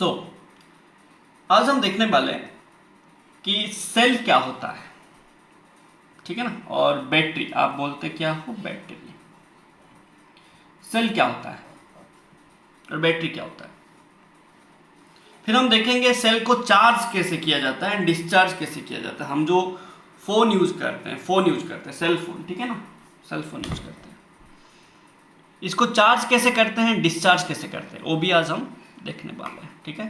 सो आज हम देखने वाले हैं कि सेल क्या होता है, ठीक है ना। और बैटरी, आप बोलते क्या हो, बैटरी। सेल क्या होता है और बैटरी क्या होता है। फिर हम देखेंगे सेल को चार्ज कैसे किया जाता है, डिस्चार्ज कैसे किया जाता है। हम जो फोन यूज करते हैं सेल फोन, ठीक है ना, सेल फोन यूज करते हैं, इसको चार्ज कैसे करते हैं, डिस्चार्ज कैसे करते हैं, वो भी आज हम देखने वाले हैं, ठीक है।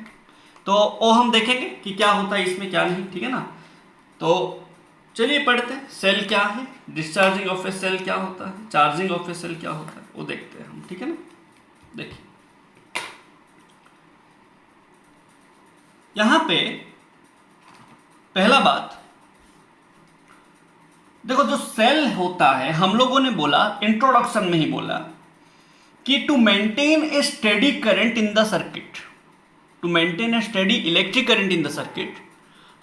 तो वो हम देखेंगे कि क्या होता है इसमें, क्या नहीं, ठीक है ना। तो चलिए पढ़ते हैं, सेल क्या है, डिस्चार्जिंग ऑफ ए सेल क्या होता है, चार्जिंग ऑफ ए सेल क्या होता है, वो देखते हैं हम, ठीक है ना। देखिए यहां पे पहला बात देखो, जो सेल होता है, हम लोगों ने बोला इंट्रोडक्शन में ही बोला कि to maintain a steady current in the circuit, to maintain a steady electric current in the circuit,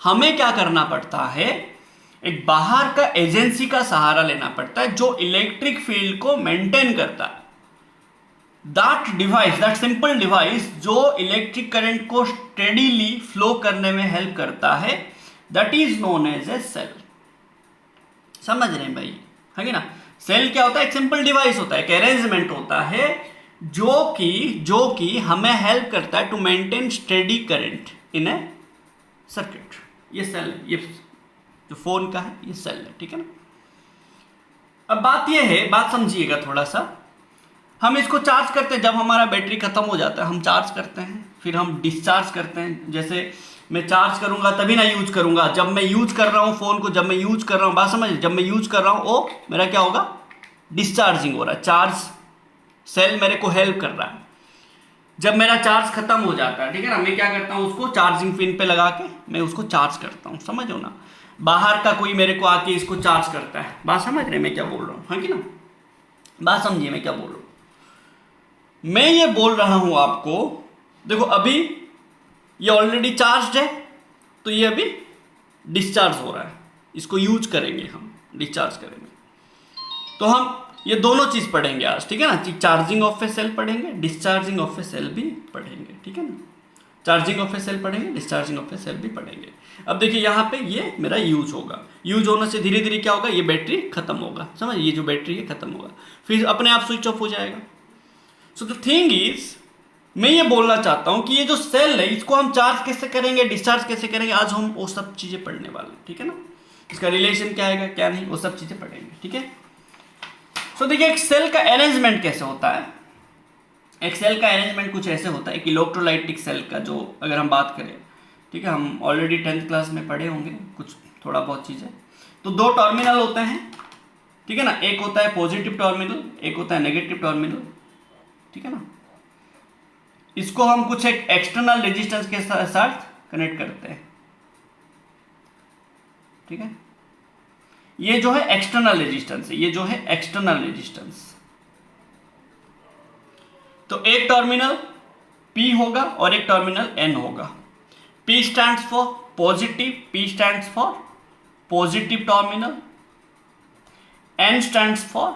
हमें क्या करना पड़ता है, एक बाहर का एजेंसी का सहारा लेना पड़ता है जो इलेक्ट्रिक फील्ड को मेंटेन करता है। That device, that simple device जो इलेक्ट्रिक करंट को स्टेडीली फ्लो करने में हेल्प करता है, that is known as a cell. समझ रहे हैं भाई, है कि ना। सेल क्या होता है, एक सिंपल डिवाइस होता है, एक अरेंजमेंट होता है जो कि हमें हेल्प करता है to maintain steady current in a circuit. ये सेल है, ये जो फोन का है ये सेल है, ठीक है ना। अब बात ये है, बात समझिएगा थोड़ा सा। हम इसको चार्ज करते हैं, जब हमारा बैटरी खत्म हो जाता है हम चार्ज करते हैं, फिर हम डिस्चार्ज करते हैं। जैसे मैं चार्ज करूंगा तभी ना यूज करूंगा, जब मैं यूज कर रहा हूं फोन को, जब मैं यूज कर रहा हूं, बात समझ, जब मैं यूज कर रहा हूं वो मेरा क्या होगा, डिस्चार्जिंग हो रहा है। चार्ज सेल मेरे को हेल्प कर रहा है। जब मेरा चार्ज खत्म हो जाता है, ठीक है ना, मैं क्या करता हूं, उसको चार्जिंग पिन पे लगा के मैं उसको चार्ज करता हूं। समझो ना, बाहर का कोई मेरे को आके इसको चार्ज करता है। बात समझ रहे मैं क्या बोल रहा हूं, हाँ कि ना। बात समझिए मैं क्या बोल रहा हूं। मैं ये बोल रहा हूं आपको, देखो अभी ये ऑलरेडी चार्ज है, तो ये अभी डिस्चार्ज हो रहा है, इसको यूज करेंगे हम, डिस्चार्ज करेंगे। तो हम ये दोनों चीज पढ़ेंगे आज, ठीक है ना। चार्जिंग ऑफ ए सेल पढ़ेंगे, डिस्चार्जिंग ऑफ ए सेल भी पढ़ेंगे, ठीक है ना। चार्जिंग ऑफ ए सेल पढ़ेंगे, डिस्चार्जिंग ऑफ ए सेल भी पढ़ेंगे। अब देखिए यहाँ पे ये मेरा यूज होगा, यूज होने से धीरे धीरे क्या होगा, ये बैटरी खत्म होगा। समझ, ये जो बैटरी है खत्म होगा, फिर अपने आप स्विच ऑफ हो जाएगा। सो द थिंग इज, मैं ये बोलना चाहता हूं कि ये जो सेल है इसको हम चार्ज कैसे करेंगे, डिस्चार्ज कैसे करेंगे, आज हम वो सब चीजें पढ़ने वाले हैं, ठीक है ना। इसका रिलेशन क्या आएगा क्या नहीं, वो सब चीजें पढ़ेंगे, ठीक है। सो देखिए एक सेल का अरेंजमेंट कैसे होता है। एक सेल का अरेंजमेंट कुछ ऐसे होता है कि इलेक्ट्रोलाइटिक सेल का, जो अगर हम बात करें, ठीक है, हम ऑलरेडी 10th क्लास में पढ़े होंगे कुछ थोड़ा बहुत चीजें। तो दो टर्मिनल होते हैं, ठीक है ना, एक होता है पॉजिटिव टर्मिनल, एक होता है नेगेटिव टर्मिनल, ठीक है ना। इसको हम कुछ एक एक्सटर्नल रेजिस्टेंस के साथ कनेक्ट करते हैं, ठीक है। ये जो है एक्सटर्नल रेजिस्टेंस है, ये जो है एक्सटर्नल रेजिस्टेंस। तो एक टर्मिनल P होगा और एक टर्मिनल N होगा। P stands for positive, P stands for positive terminal, N stands for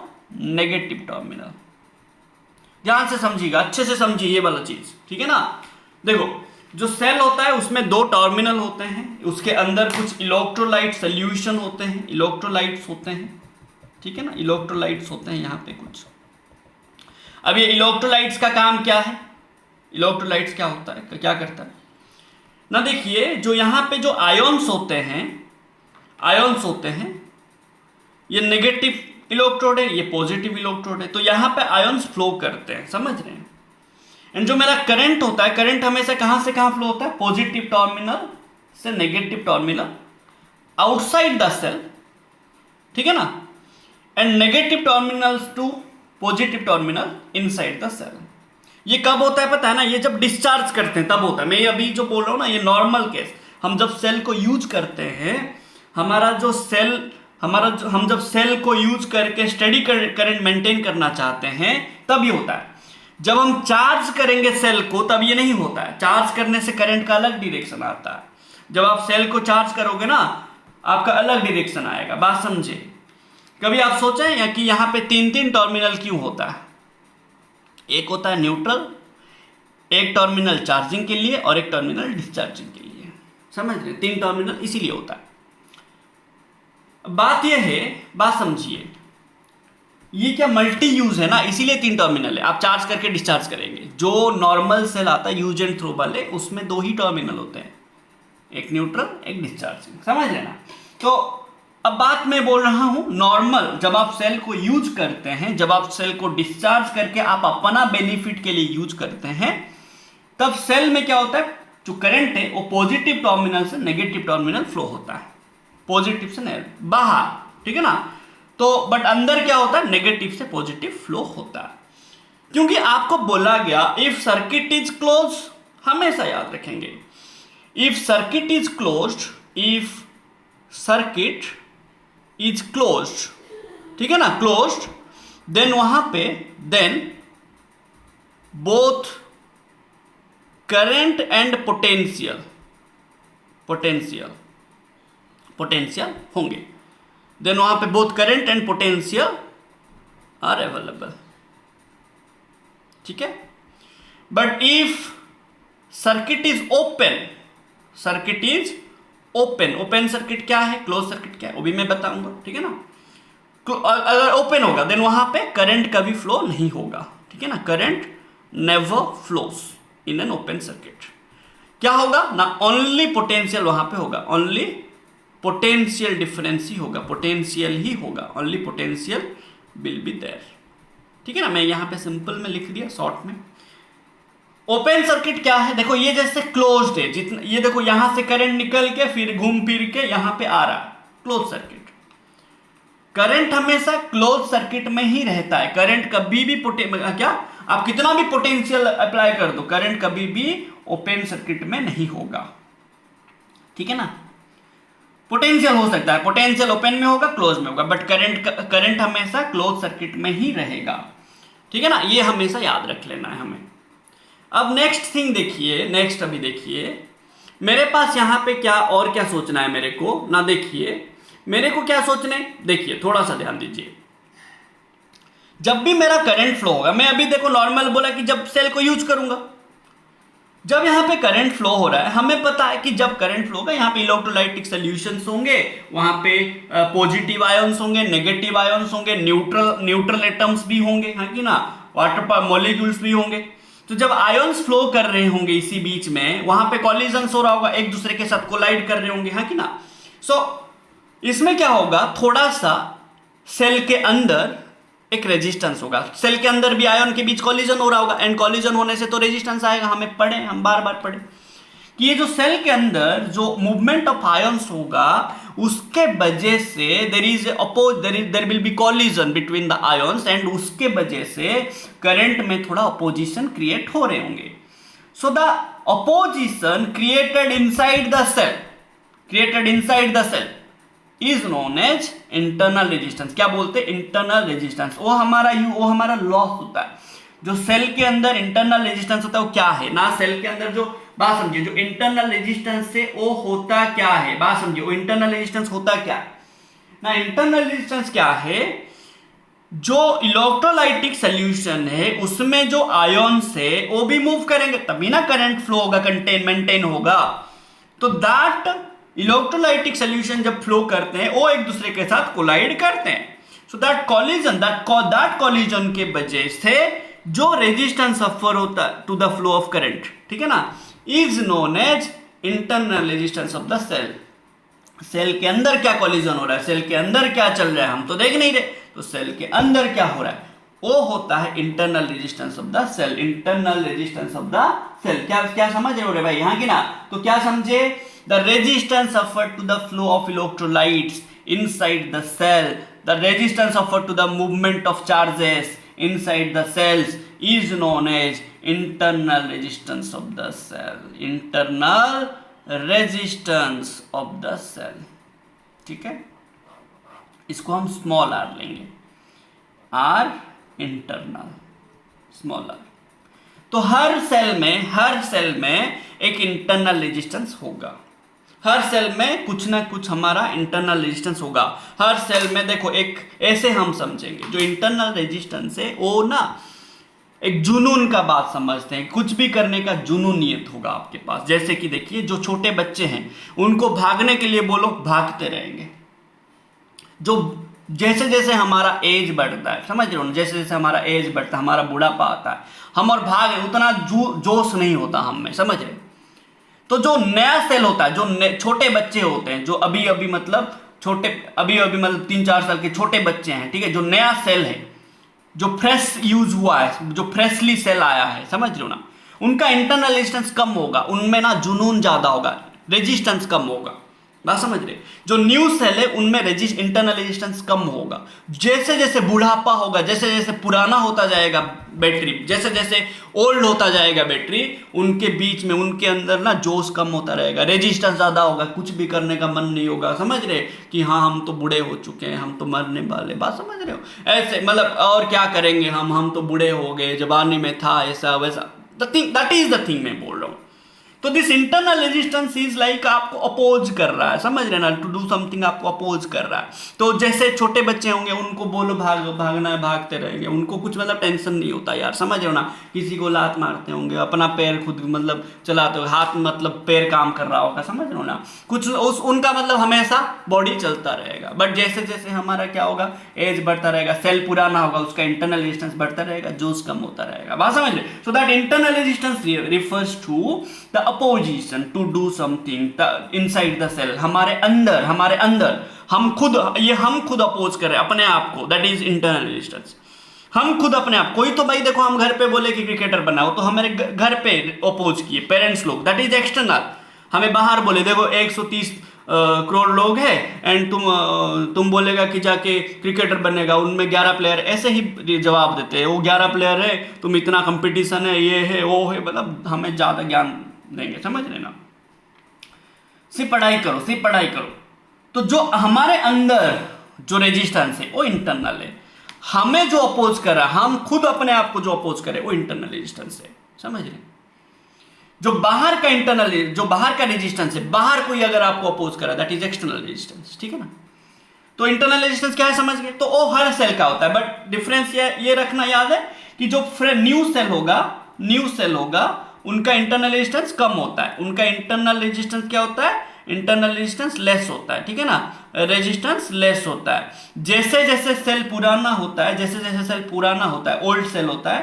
negative terminal. ध्यान से समझिएगा, अच्छे से समझिए ये वाला चीज, ठीक है ना। देखो जो सेल होता है उसमें दो टर्मिनल होते हैं, उसके अंदर कुछ इलेक्ट्रोलाइट सोल्यूशन होते हैं, इलेक्ट्रोलाइट्स होते हैं, ठीक है ना, इलेक्ट्रोलाइट्स होते हैं यहाँ पे कुछ। अब ये इलेक्ट्रोलाइट्स का काम क्या है, इलेक्ट्रोलाइट्स क्या होता है, क्या करता है ना। देखिए जो यहाँ पे जो आयन्स होते हैं, आयन्स होते हैं, ये नेगेटिव इलेक्ट्रोड है, ये पॉजिटिव इलेक्ट्रोड है, तो यहां पे आयन्स फ्लो करते हैं, समझ रहे हैं। एंड जो मेरा करंट होता है, करंट हमेशा कहां से कहां फ्लो होता है, पॉजिटिव टर्मिनल से negative terminal outside the cell, ठीक है ना, and negative terminals to positive terminal inside the cell. ये कब होता है पता है ना, ये जब डिस्चार्ज करते हैं तब होता है। मैं अभी जो बोल रहा हूं ना, ये नॉर्मल केस, हम जब सेल को यूज करते हैं, हम जब सेल को यूज करके स्टेडी करंट मेंटेन करना चाहते हैं तब ये होता है। जब हम चार्ज करेंगे सेल को तब ये नहीं होता है। चार्ज करने से करंट का अलग डायरेक्शन आता है। जब आप सेल को चार्ज करोगे ना, आपका अलग डायरेक्शन आएगा। बात समझे। कभी आप सोचे या कि यहाँ पे तीन तीन टर्मिनल क्यों होता है। एक होता है न्यूट्रल, एक टर्मिनल चार्जिंग के लिए और एक टर्मिनल डिस्चार्जिंग के लिए, समझ रहे, 3 टर्मिनल इसीलिए होता है। बात यह है, बात समझिए, ये क्या मल्टी यूज है ना, इसीलिए 3 टर्मिनल है। आप चार्ज करके डिस्चार्ज करेंगे, जो नॉर्मल सेल आता है यूज एंड थ्रो वाले, उसमें 2 ही टर्मिनल होते हैं, एक न्यूट्रल एक डिस्चार्जिंग, समझ रहे ना। तो अब बात मैं बोल रहा हूं नॉर्मल, जब आप सेल को यूज करते हैं, जब आप सेल को डिस्चार्ज करके आप अपना बेनिफिट के लिए यूज करते हैं, तब सेल में क्या होता है, जो करंट है वो पॉजिटिव टर्मिनल से नेगेटिव टर्मिनल फ्लो होता है, पॉजिटिव से बाहर, ठीक है ना। तो बट अंदर क्या होता है, नेगेटिव से पॉजिटिव फ्लो होता है, क्योंकि आपको बोला गया इफ सर्किट इज क्लोज, हमेशा याद रखेंगे, if circuit is closed, if circuit is closed, ठीक है ना, क्लोज्ड, देन वहां पे then both current and potential होंगे, देन वहां पे both current and potential are available, ठीक है। But if circuit is open, open circuit क्या है, क्लोज सर्किट क्या है, वो भी मैं बताऊंगा, ठीक है ना। अगर ओपन होगा देन वहां पे करंट कभी फ्लो नहीं होगा, ठीक है ना, current never flows in an open circuit. क्या होगा ना, ओनली पोटेंशियल वहां पे होगा, ओनली पोटेंशियल डिफरेंस ही होगा, पोटेंशियल ही होगा, only potential will be there, ठीक है ना। मैं यहां पे सिंपल में लिख दिया शॉर्ट में। ओपन सर्किट क्या है, देखो ये जैसे क्लोज्ड है, जितना ये देखो यहां से करंट निकल के फिर घूम फिर के यहां पे आ रहा है, क्लोज सर्किट। करंट हमेशा क्लोज सर्किट में ही रहता है, करंट कभी भी क्या आप कितना भी पोटेंशियल अप्लाई कर दो, करंट कभी भी ओपन सर्किट में नहीं होगा, ठीक है ना। पोटेंशियल हो सकता है, पोटेंशियल ओपन में होगा, क्लोज में होगा, बट करंट हमेशा क्लोज सर्किट में ही रहेगा, ठीक है ना। ये हमेशा याद रख लेना है हमें। अब नेक्स्ट थिंग देखिए, नेक्स्ट अभी देखिए मेरे पास यहां पे क्या और क्या सोचना है मेरे को ना, देखिए मेरे को क्या सोचना है, देखिए थोड़ा सा ध्यान दीजिए। जब भी मेरा करंट फ्लो होगा, मैं अभी देखो नॉर्मल बोला कि जब सेल को यूज करूंगा, जब यहां पे करंट फ्लो हो रहा है, हमें पता है कि जब करंट फ्लो होगा यहां पे इलेक्ट्रोलाइटिक सॉल्यूशंस होंगे, वहां पे पॉजिटिव आयंस होंगे, नेगेटिव आयंस होंगे, न्यूट्रल एटम्स भी होंगे, हाँ कि ना, वाटर मॉलिक्यूल्स भी होंगे। तो जब आयंस फ्लो कर रहे होंगे इसी बीच में, वहां पे कॉलिजन्स हो रहा होगा, एक दूसरे के साथ कोलाइड कर रहे होंगे, हाँ कि ना। सो इसमें क्या होगा, थोड़ा सा सेल के अंदर एक रेजिस्टेंस होगा, सेल के अंदर भी आयन के बीच कॉलिजन हो रहा होगा, एंड कॉलिजन होने से तो रेजिस्टेंस आएगा। हमें पढ़े, हम बार बार पढ़े कि ये जो सेल के अंदर जो मूवमेंट ऑफ आयंस होगा, उसके वजह से there will be collision between the ions, and उसके वजह से करंट में थोड़ा अपोजिशन क्रिएट हो रहे होंगे। So the opposition created inside the cell is known as internal resistance. क्या बोलते हैं, इंटरनल रेजिस्टेंस। वो हमारा लॉस होता है। जो सेल के अंदर इंटरनल रेजिस्टेंस होता है वो क्या है ना, सेल के अंदर जो बात समझिए, जो इंटरनल रेजिस्टेंस से वो होता क्या है, बात समझिए, वो इंटरनल रेजिस्टेंस होता क्या है ना। इंटरनल रेजिस्टेंस क्या है, जो इलेक्ट्रोलाइटिक सॉल्यूशन है उसमें जो आयंस है वो भी मूव करेंगे, तभी ना करंट फ्लो होगा, मेंटेन होगा। तो दैट इलेक्ट्रोलाइटिक सॉल्यूशन जब फ्लो करते हैं वो एक दूसरे के साथ कोलाइड करते हैं। सो दैट कॉलिजन के वजह से जो रेजिस्टेंस सफर होता है to the flow of current, ठीक है ना, is known as internal resistance of the cell. Cell के अंदर क्या कॉलिजन हो रहा है, सेल के अंदर क्या चल रहा है, हम तो देख नहीं रहे, तो सेल के अंदर क्या हो रहा है वो होता है internal resistance of the cell. Internal resistance of the cell क्या समझ रहे हो रे भाई, यहाँ की ना। तो क्या समझे, the resistance offered to the flow of electrolytes inside the cell, the resistance offered to the movement of charges inside the cells is known as internal resistance of the cell, internal resistance of the cell, ठीक है। इसको हम small are लेंगे, are internal, small are. तो हर cell में एक internal resistance होगा, हर cell में कुछ ना कुछ हमारा इंटरनल रेजिस्टेंस होगा। हर सेल में देखो एक ऐसे हम समझेंगे, जो इंटरनल रेजिस्टेंस है वो ना एक जुनून का बात समझते हैं, कुछ भी करने का जुनूनियत होगा आपके पास। जैसे कि देखिए जो छोटे बच्चे हैं उनको भागने के लिए बोलो, भागते रहेंगे। जो जैसे जैसे हमारा एज बढ़ता है, समझ रहे हो ना, जैसे जैसे हमारा एज बढ़ता है, हमारा बुढ़ापा आता है, हम और भाग उतना जोश नहीं होता हम में, समझ रहे। तो जो नया सेल होता है, जो छोटे बच्चे होते हैं, जो अभी अभी मतलब 3-4 साल के छोटे बच्चे हैं, ठीक है, जो नया सेल है, जो फ्रेश यूज हुआ है, जो फ्रेशली सेल आया है, समझ रहे हो ना, उनका इंटरनल रेजिस्टेंस कम होगा, उनमें ना जुनून ज्यादा होगा, रेजिस्टेंस कम होगा। बात समझ रहे। जो न्यू सेल है उनमें इंटरनल रेजिस्टेंस कम होगा। जैसे जैसे बुढ़ापा होगा, जैसे जैसे पुराना होता जाएगा बैटरी, जैसे जैसे ओल्ड होता जाएगा बैटरी, उनके बीच में उनके अंदर ना जोश कम होता रहेगा, रेजिस्टेंस ज्यादा होगा, कुछ भी करने का मन नहीं होगा, समझ रहे कि हाँ हम तो बूढ़े हो चुके हैं, हम तो मरने वाले। बात समझ रहे हो, ऐसे मतलब और क्या करेंगे, हम तो बूढ़े हो गए, जवानी में था ऐसा वैसा। दैट इज द थिंग मैं बोल रहा हूँ। तो this internal resistance is like आपको अपोज कर रहा है, समझ रहे ना, टू डू समथिंग आपको अपोज कर रहा है। तो जैसे छोटे बच्चे होंगे उनको बोलो भागना है, भागते रहेंगे, उनको कुछ मतलब टेंशन नहीं होता यार, समझ रहे हो ना। किसी को लात मारते होंगे, अपना पैर खुद मतलब चलाते हो, हाथ मतलब पैर काम कर रहा होगा, समझ रहे हो ना, कुछ उनका मतलब हमेशा बॉडी चलता रहेगा। बट जैसे जैसे हमारा क्या होगा, एज बढ़ता रहेगा, सेल पुराना होगा, उसका इंटरनल रेजिस्टेंस बढ़ता रहेगा, जोश कम होता रहेगा। बात समझ रहे। So that internal resistance refers to the opposition to do something inside the cell. हमारे अंदर हम खुद अपोज कर रहे हैं अपने आप को, दैट इज इंटरनल रेजिस्टेंस। हम खुद अपने आप, कोई तो भाई देखो हम घर पे बोले कि क्रिकेटर बनाओ तो हमारे घर पे अपोज किए पेरेंट्स लोग, दैट इज एक्सटर्नल। हमें बाहर बोले देखो 130 करोड़ लोग हैं एंड तुम बोलेगा कि जाके क्रिकेटर बनेगा, उनमें 11 प्लेयर, ऐसे ही जवाब देते हैं, वो 11 प्लेयर है, तुम इतना कंपटीशन है, ये है वो है, मतलब हमें ज्यादा ज्ञान देंगे, समझ रहे ना। सिर्फ पढ़ाई करो। तो जो हमारे अंदर जो रेजिस्टेंस है वो इंटरनल है, हमें जो अपोज कर रहा है, हम खुद अपने आप को जो अपोज करे वो इंटरनल रेजिस्टेंस है, समझ रहे। जो बाहर का रेजिस्टेंस है, बाहर कोई अगर आपको अपोज करा, दैट इज एक्सटर्नल रेजिस्टेंस, ठीक है ना। तो इंटरनल रेजिस्टेंस क्या है समझ गए। तो वो हर सेल का होता है, बट डिफरेंस ये रखना याद है कि जो न्यू सेल होगा उनका इंटरनल रेजिस्टेंस कम होता है, उनका इंटरनल रेजिस्टेंस क्या होता है, इंटरनल रेजिस्टेंस लेस होता है, ठीक है ना, रेजिस्टेंस लेस होता है। जैसे जैसे सेल पुराना होता है, ओल्ड सेल होता है,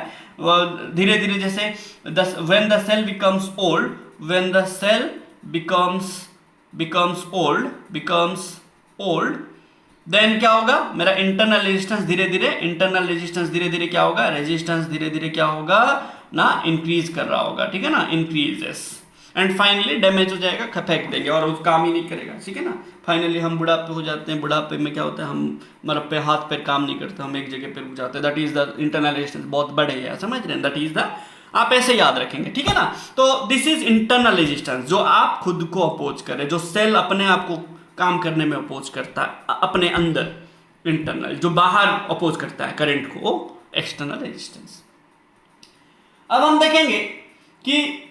धीरे धीरे जैसे when the cell becomes old, then क्या होगा, मेरा इंटरनल रेजिस्टेंस धीरे धीरे क्या होगा, रेजिस्टेंस धीरे धीरे क्या होगा ना, इंक्रीज कर रहा होगा, ठीक है ना, इंक्रीजेस, एंड फाइनली डैमेज हो जाएगा, फेंक देंगे और उस काम ही नहीं करेगा, ठीक है ना। फाइनली हम बुढ़ापे हो जाते हैं, बुढ़ापे में क्या होता है, हमारा पे हाथ पैर काम नहीं करते, हम एक जगह पे रुक जाते हैं, that is the internal resistance बहुत बड़े है, समझ रहे हैं, दैट इज द, आप ऐसे याद रखेंगे, ठीक है ना। तो दिस इज इंटरनल रेजिस्टेंस, जो आप खुद को अपोज करें, जो सेल अपने आप को काम करने में अपोज करता है अपने अंदर, इंटरनल, जो बाहर अपोज करता है करंट को, वो एक्सटर्नल रेजिस्टेंस। अब हम देखेंगे कि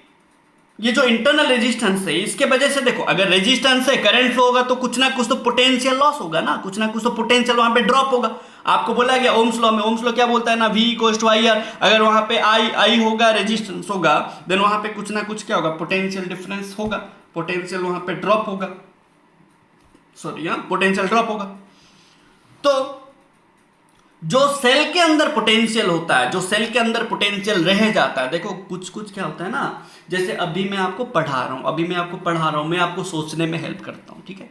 ये जो इंटरनल रेजिस्टेंस है, इसके वजह से देखो, अगर रेजिस्टेंस है, करंट फ्लो होगा तो कुछ ना कुछ तो पोटेंशियल लॉस होगा ना, कुछ ना कुछ तो पोटेंशियल वहां पे ड्रॉप होगा। आपको बोला गया ओम्स लॉ में, ओम्स लॉ क्या बोलता है ना, V = IR, अगर वहां पे आई होगा, रेजिस्टेंस होगा, देन वहां पे कुछ ना कुछ क्या होगा, पोटेंशियल डिफरेंस होगा, पोटेंशियल वहां पे ड्रॉप होगा, पोटेंशियल ड्रॉप होगा। तो जो सेल के अंदर पोटेंशियल होता है, जो सेल के अंदर पोटेंशियल रह जाता है, देखो कुछ क्या होता है ना, जैसे अभी मैं आपको पढ़ा रहा हूं, मैं आपको सोचने में हेल्प करता हूं, ठीक है।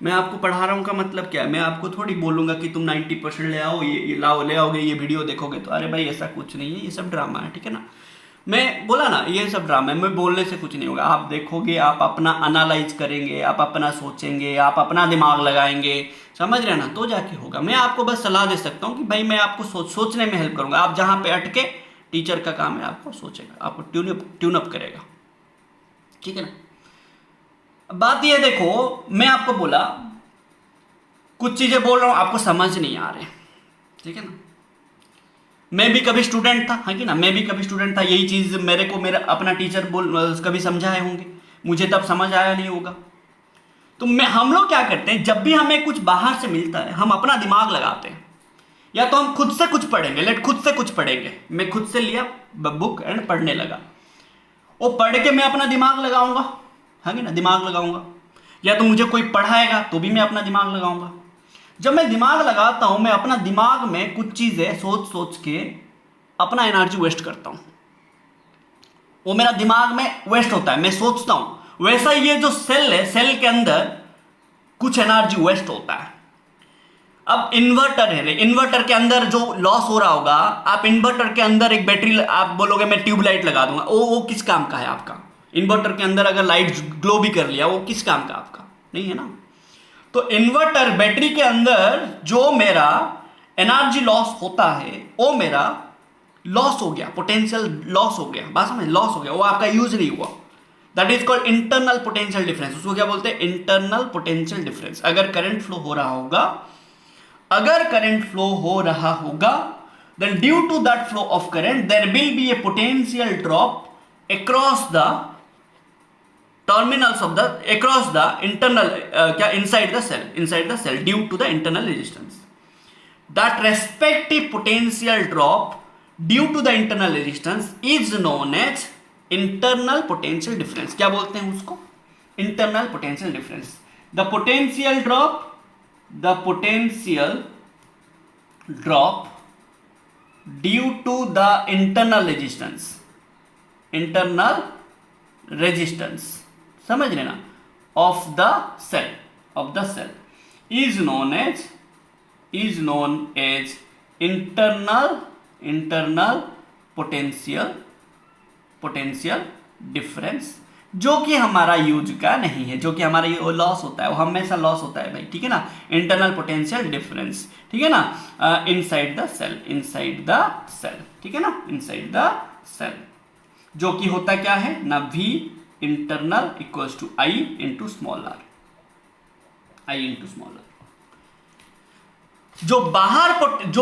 मैं आपको पढ़ा रहा हूं का मतलब क्या है, मैं आपको थोड़ी बोलूंगा कि तुम 90% ले आओ, ये ले आओगे, ये वीडियो देखोगे तो, अरे भाई ऐसा कुछ नहीं है, ये सब ड्रामा है, ठीक है ना। मैं बोला ना ये सब ड्रामा है, मैं बोलने से कुछ नहीं होगा, आप देखोगे, आप अपना एनालाइज करेंगे, आप अपना सोचेंगे, आप अपना दिमाग लगाएंगे, समझ रहे हैं ना, तो जाके होगा। मैं आपको बस सलाह दे सकता हूँ कि भाई मैं आपको सोचने में हेल्प करूंगा, आप जहां पे अटके, टीचर का काम है आपको सोचेगा, आपको ट्यून अप करेगा, ठीक है ना। बात ये देखो, मैं आपको बोला, कुछ चीजें बोल रहा हूं, आपको समझ नहीं आ रहे, ठीक है ना। मैं भी कभी स्टूडेंट था, है कि ना, मैं भी कभी स्टूडेंट था, यही चीज मेरा अपना टीचर कभी समझाए होंगे, मुझे तब समझ आया नहीं होगा। तो हम लोग क्या करते हैं, जब भी हमें कुछ बाहर से मिलता है, हम अपना दिमाग लगाते हैं या तो हम खुद से कुछ पढ़ेंगे, खुद से कुछ पढ़ेंगे, मैं खुद से लिया बुक एंड पढ़ने लगा, वो पढ़ के मैं अपना दिमाग लगाऊंगा, है ना, दिमाग लगाऊंगा, या तो मुझे कोई पढ़ाएगा तो भी मैं अपना दिमाग लगाऊंगा। जब मैं दिमाग लगाता हूं, मैं अपना दिमाग में कुछ चीजें सोच सोच के अपना एनर्जी वेस्ट करता हूं, वो मेरा दिमाग में वेस्ट होता है, मैं सोचता हूं। वैसा ये जो सेल है, सेल के अंदर कुछ एनर्जी वेस्ट होता है। अब इन्वर्टर है, इन्वर्टर के अंदर जो लॉस हो रहा होगा, आप इन्वर्टर के अंदर एक बैटरी, आप बोलोगे मैं ट्यूबलाइट लगा दूंगा, वो किस काम का है आपका? इन्वर्टर के अंदर अगर लाइट ग्लो भी कर लिया, वो किस काम का आपका? नहीं है ना। तो इन्वर्टर बैटरी के अंदर जो मेरा एनर्जी लॉस होता है, वो मेरा लॉस हो गया, पोटेंशियल लॉस हो गया, बात समझ, लॉस हो गया, वो आपका यूज नहीं हुआ। That is called internal potential difference. उसको क्या बोलते हैं? Internal potential difference. अगर करंट फ्लो हो रहा होगा, अगर करंट फ्लो हो रहा होगा, then due to that flow of current there will be a potential drop across the terminals of the, across the internal inside the cell due to the internal resistance. That respective potential drop due to the internal resistance is known as internal potential difference. क्या बोलते हैं उसको? Internal potential difference. The potential drop due to the internal resistance, समझ लेना, of the cell is known as internal potential difference, जो कि हमारा use का नहीं है, जो कि हमारा ये लॉस होता है, वो हमेशा लॉस होता है भाई, ठीक है ना। इंटरनल पोटेंशियल डिफरेंस, ठीक है ना, इनसाइड द सेल, ठीक है ना, इनसाइड द सेल, जो कि होता क्या है ना, V internal equals to I into small r, जो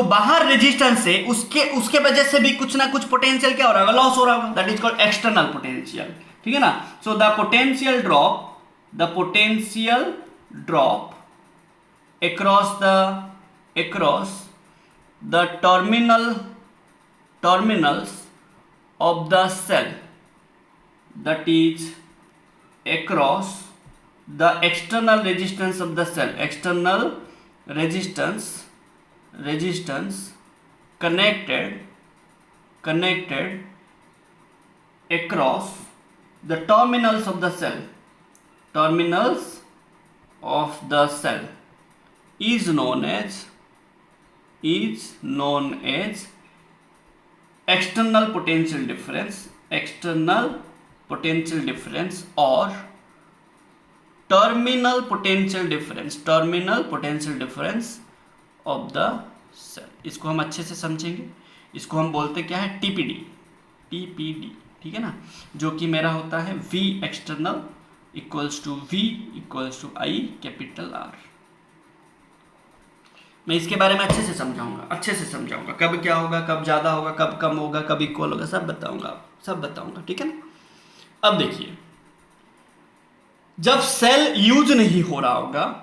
बाहर रेजिस्टेंस है, उसके वजह से भी कुछ ना कुछ पोटेंशियल क्या हो रहा होगा, लॉस हो रहा होगा। That is called external potential, ठीक है ना। So the potential drop across the terminals of the cell, that is across the external resistance of the cell, external resistance connected across the terminals of the cell is known as external potential difference or terminal potential difference of the cell। इसको हम अच्छे से समझेंगे। इसको हम बोलते क्या है? TPD, ठीक है ना, जो कि मेरा होता है V external equals to I capital R। मैं इसके बारे में अच्छे से समझाऊंगा, कब क्या होगा, कब ज़्यादा होगा, कब कम होगा, कब इक्वल होगा, सब बताऊंगा, ठीक है ना। अब देखिए, जब सेल यूज नहीं हो रहा होगा,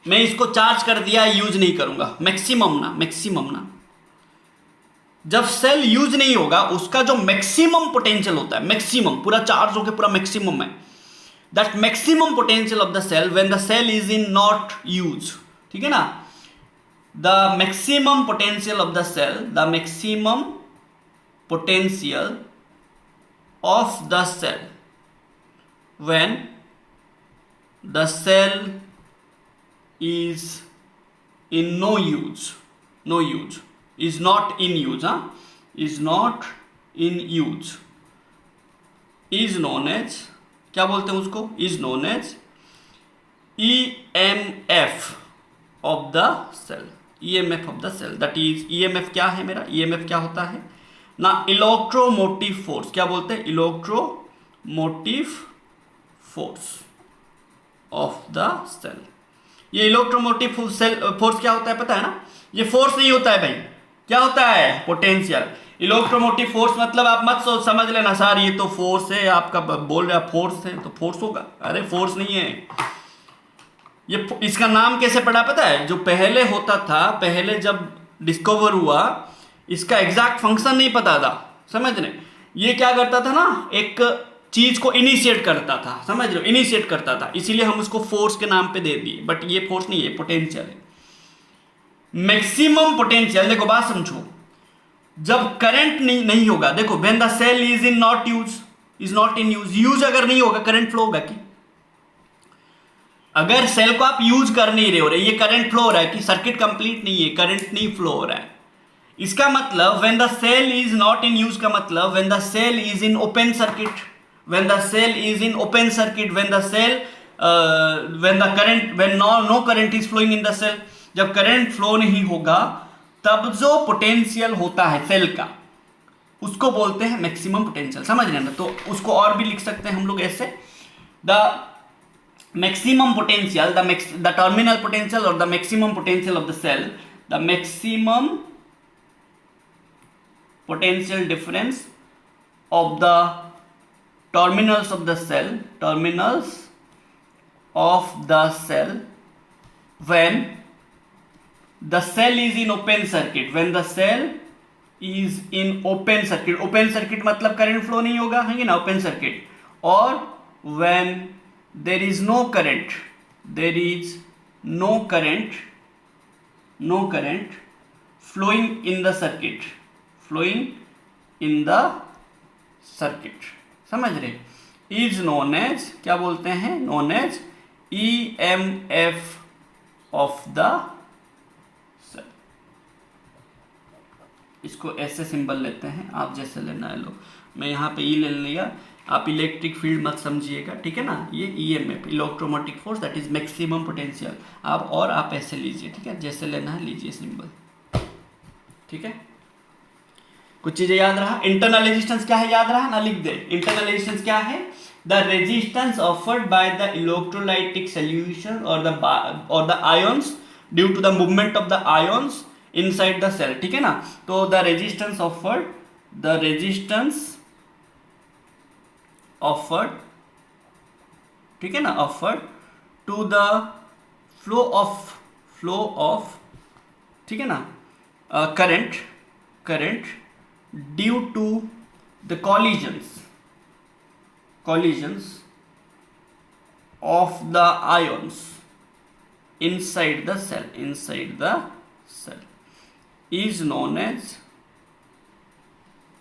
मैं इसको चार्ज कर दिया, यूज नहीं करूंगा, मैक्सिमम ना, जब सेल यूज नहीं होगा, उसका जो मैक्सिमम पोटेंशियल होता है, मैक्सिमम पूरा चार्ज होकर पूरा मैक्सिमम है, that maximum potential of the cell when the cell is in not use, ठीक है ना, the maximum potential of the cell, the maximum potential of the cell when the cell is in no use, is not in use, is known as, क्या बोलते हैं उसको? is known as EMF of the cell, that is EMF क्या है मेरा? EMF क्या होता है ना? Electromotive force. क्या बोलते हैं? Electromotive force of the cell. ये इलेक्ट्रोमोटिव फोर्स क्या होता है पता है ना? ये फोर्स नहीं होता है भाई, क्या होता है? पोटेंशियल। इलेक्ट्रोमोटिव फोर्स मतलब आप मत समझ लेना सर ये तो फोर्स है, आपका बोल रहा फोर्स है तो फोर्स होगा, अरे फोर्स नहीं है। इसका नाम कैसे पड़ा पता है? जो पहले होता था, पहले जब डिस्कवर हुआ, इसका एग्जैक्ट फंक्शन नहीं पता था, समझ रहे? ये क्या करता था ना, एक चीज को इनिशिएट करता था, समझ रहे हो? इनिशिएट करता था, इसीलिए हम उसको फोर्स के नाम पे दे दिए, बट ये फोर्स नहीं है, पोटेंशियल है। मैक्सिमम पोटेंशियल, देखो बात समझो, जब करंट नहीं होगा, देखो when the cell is in not use, is not in use अगर नहीं होगा, करंट फ्लो होगा कि? अगर सेल को आप यूज कर नहीं रहे हो, ये करंट फ्लो हो रहा है कि? सर्किट कंप्लीट नहीं है, करंट नहीं फ्लो हो रहा है। इसका मतलब when the cell is not in use का मतलब when the cell is in open circuit, when the cell is in open circuit, when the cell when no current is flowing in the cell, जब current flow नहीं होगा तब जो potential होता है cell का, उसको बोलते हैं मैक्सिमम पोटेंशियल, समझ रहे हैं ना? तो उसको और भी लिख सकते हैं हम लोग ऐसे, the maximum potential, the terminal potential और the maximum potential of the cell, the maximum potential difference of the terminals of the cell, terminals of the cell when the cell is in open circuit, when the cell is in open circuit, open circuit मतलब current flow नहीं होगा, है ना, open circuit, और when there is no current, there is no current flowing in the circuit, flowing in the circuit, समझ रहे? Is known as, क्या बोलते हैं? Known as EMF of the cell. इसको ऐसे सिंबल लेते हैं, आप जैसे लेना है लो, मैं यहाँ पे ले लिया, आप इलेक्ट्रिक फील्ड मत समझिएगा, ठीक है ना? ये EMF, electromagnetic force, that is maximum potential. आप ऐसे लीजिए, ठीक है? जैसे लेना है लीजिए सिंबल, ठीक है? कुछ चीजें याद रहा? इंटरनल रेजिस्टेंस क्या है, याद रहा ना? लिख दे। इंटरनल रेजिस्टेंस क्या है? The resistance offered by the electrolytic solution और the ions due to the movement of the ions inside the cell, ठीक है ना? तो द रेजिस्टेंस ऑफर्ड, ठीक है ना, offered to the flow of, ठीक है ना, current due to the collisions of the ions inside the cell is known as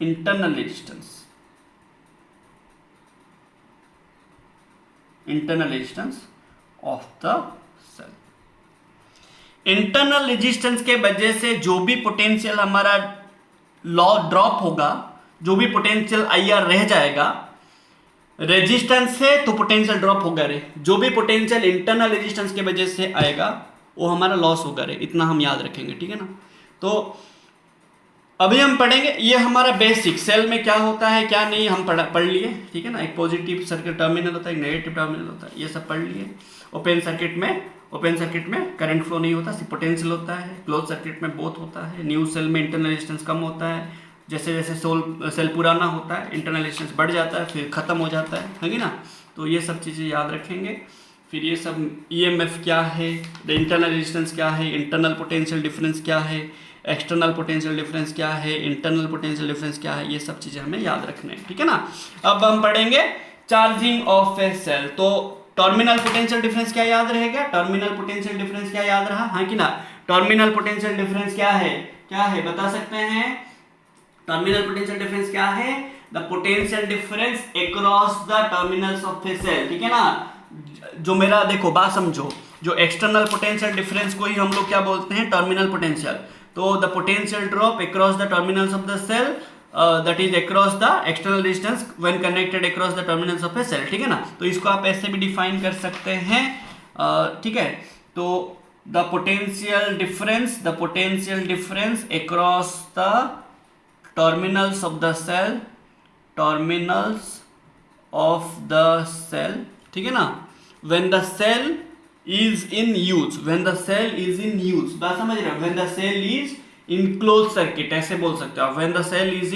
internal resistance of the cell। Internal resistance के वजह से जो भी पोटेंशियल हमारा लॉ ड्रॉप होगा, जो भी पोटेंशियल IR रह जाएगा रेजिस्टेंस से, तो पोटेंशियल ड्रॉप होगा रे। जो भी पोटेंशियल इंटरनल रेजिस्टेंस के वजह से आएगा वो हमारा लॉस होगा रे, इतना हम याद रखेंगे, ठीक है ना? तो अभी हम पढ़ेंगे ये हमारा बेसिक, सेल में क्या होता है क्या नहीं हम पढ़ लिए, ठीक है ना? एक पॉजिटिव सर्किट टर्मिनल होता है, एक नेगेटिव टर्मिनल होता है, ये सब पढ़ लिए। ओपन सर्किट में करंट फ्लो नहीं होता, सिर्फ पोटेंशियल होता है। क्लोज सर्किट में बोथ होता है। न्यू सेल में इंटरनल रेजिस्टेंस कम होता है, जैसे जैसे सेल पुराना होता है इंटरनल रेजिस्टेंस बढ़ जाता है, फिर ख़त्म हो जाता है ना? तो ये सब चीज़ें याद रखेंगे। फिर ये सब EMF क्या है, इंटरनल रेजिस्टेंस क्या है, इंटरनल पोटेंशियल डिफरेंस क्या है, एक्सटर्नल पोटेंशियल डिफरेंस क्या है, इंटरनल पोटेंशियल डिफरेंस क्या है, ये सब चीज़ें हमें याद रखना है, ठीक है ना? अब हम पढ़ेंगे चार्जिंग ऑफ ए सेल। तो टर्मिनल पोटेंशियल डिफरेंस क्या याद रहेगा? टर्मिनल पोटेंशियल डिफरेंस क्या याद रहा? हाँ कि ना? टर्मिनल पोटेंशियल डिफरेंस क्या है बता सकते हैं? टर्मिनल पोटेंशियल डिफरेंस क्या है? The potential difference across the terminals of a cell, ठीक है ना? जो मेरा देखो बात समझो, जो एक्सटर्नल पोटेंशियल डिफरेंस को ही हम लोग क्या बोलते हैं? Terminal potential. तो the potential drop across the terminals of the cell that is across the external resistance when connected across the terminals of a cell, ठीक है ना? तो इसको आप ऐसे भी डिफाइन कर सकते हैं, ठीक है? तो the potential difference across the terminals of the cell, ठीक है ना? When the cell is in use, बात समझ रहे हो? When the cell is in close circuit, ऐसे बोल सकते हो आप। When the cell is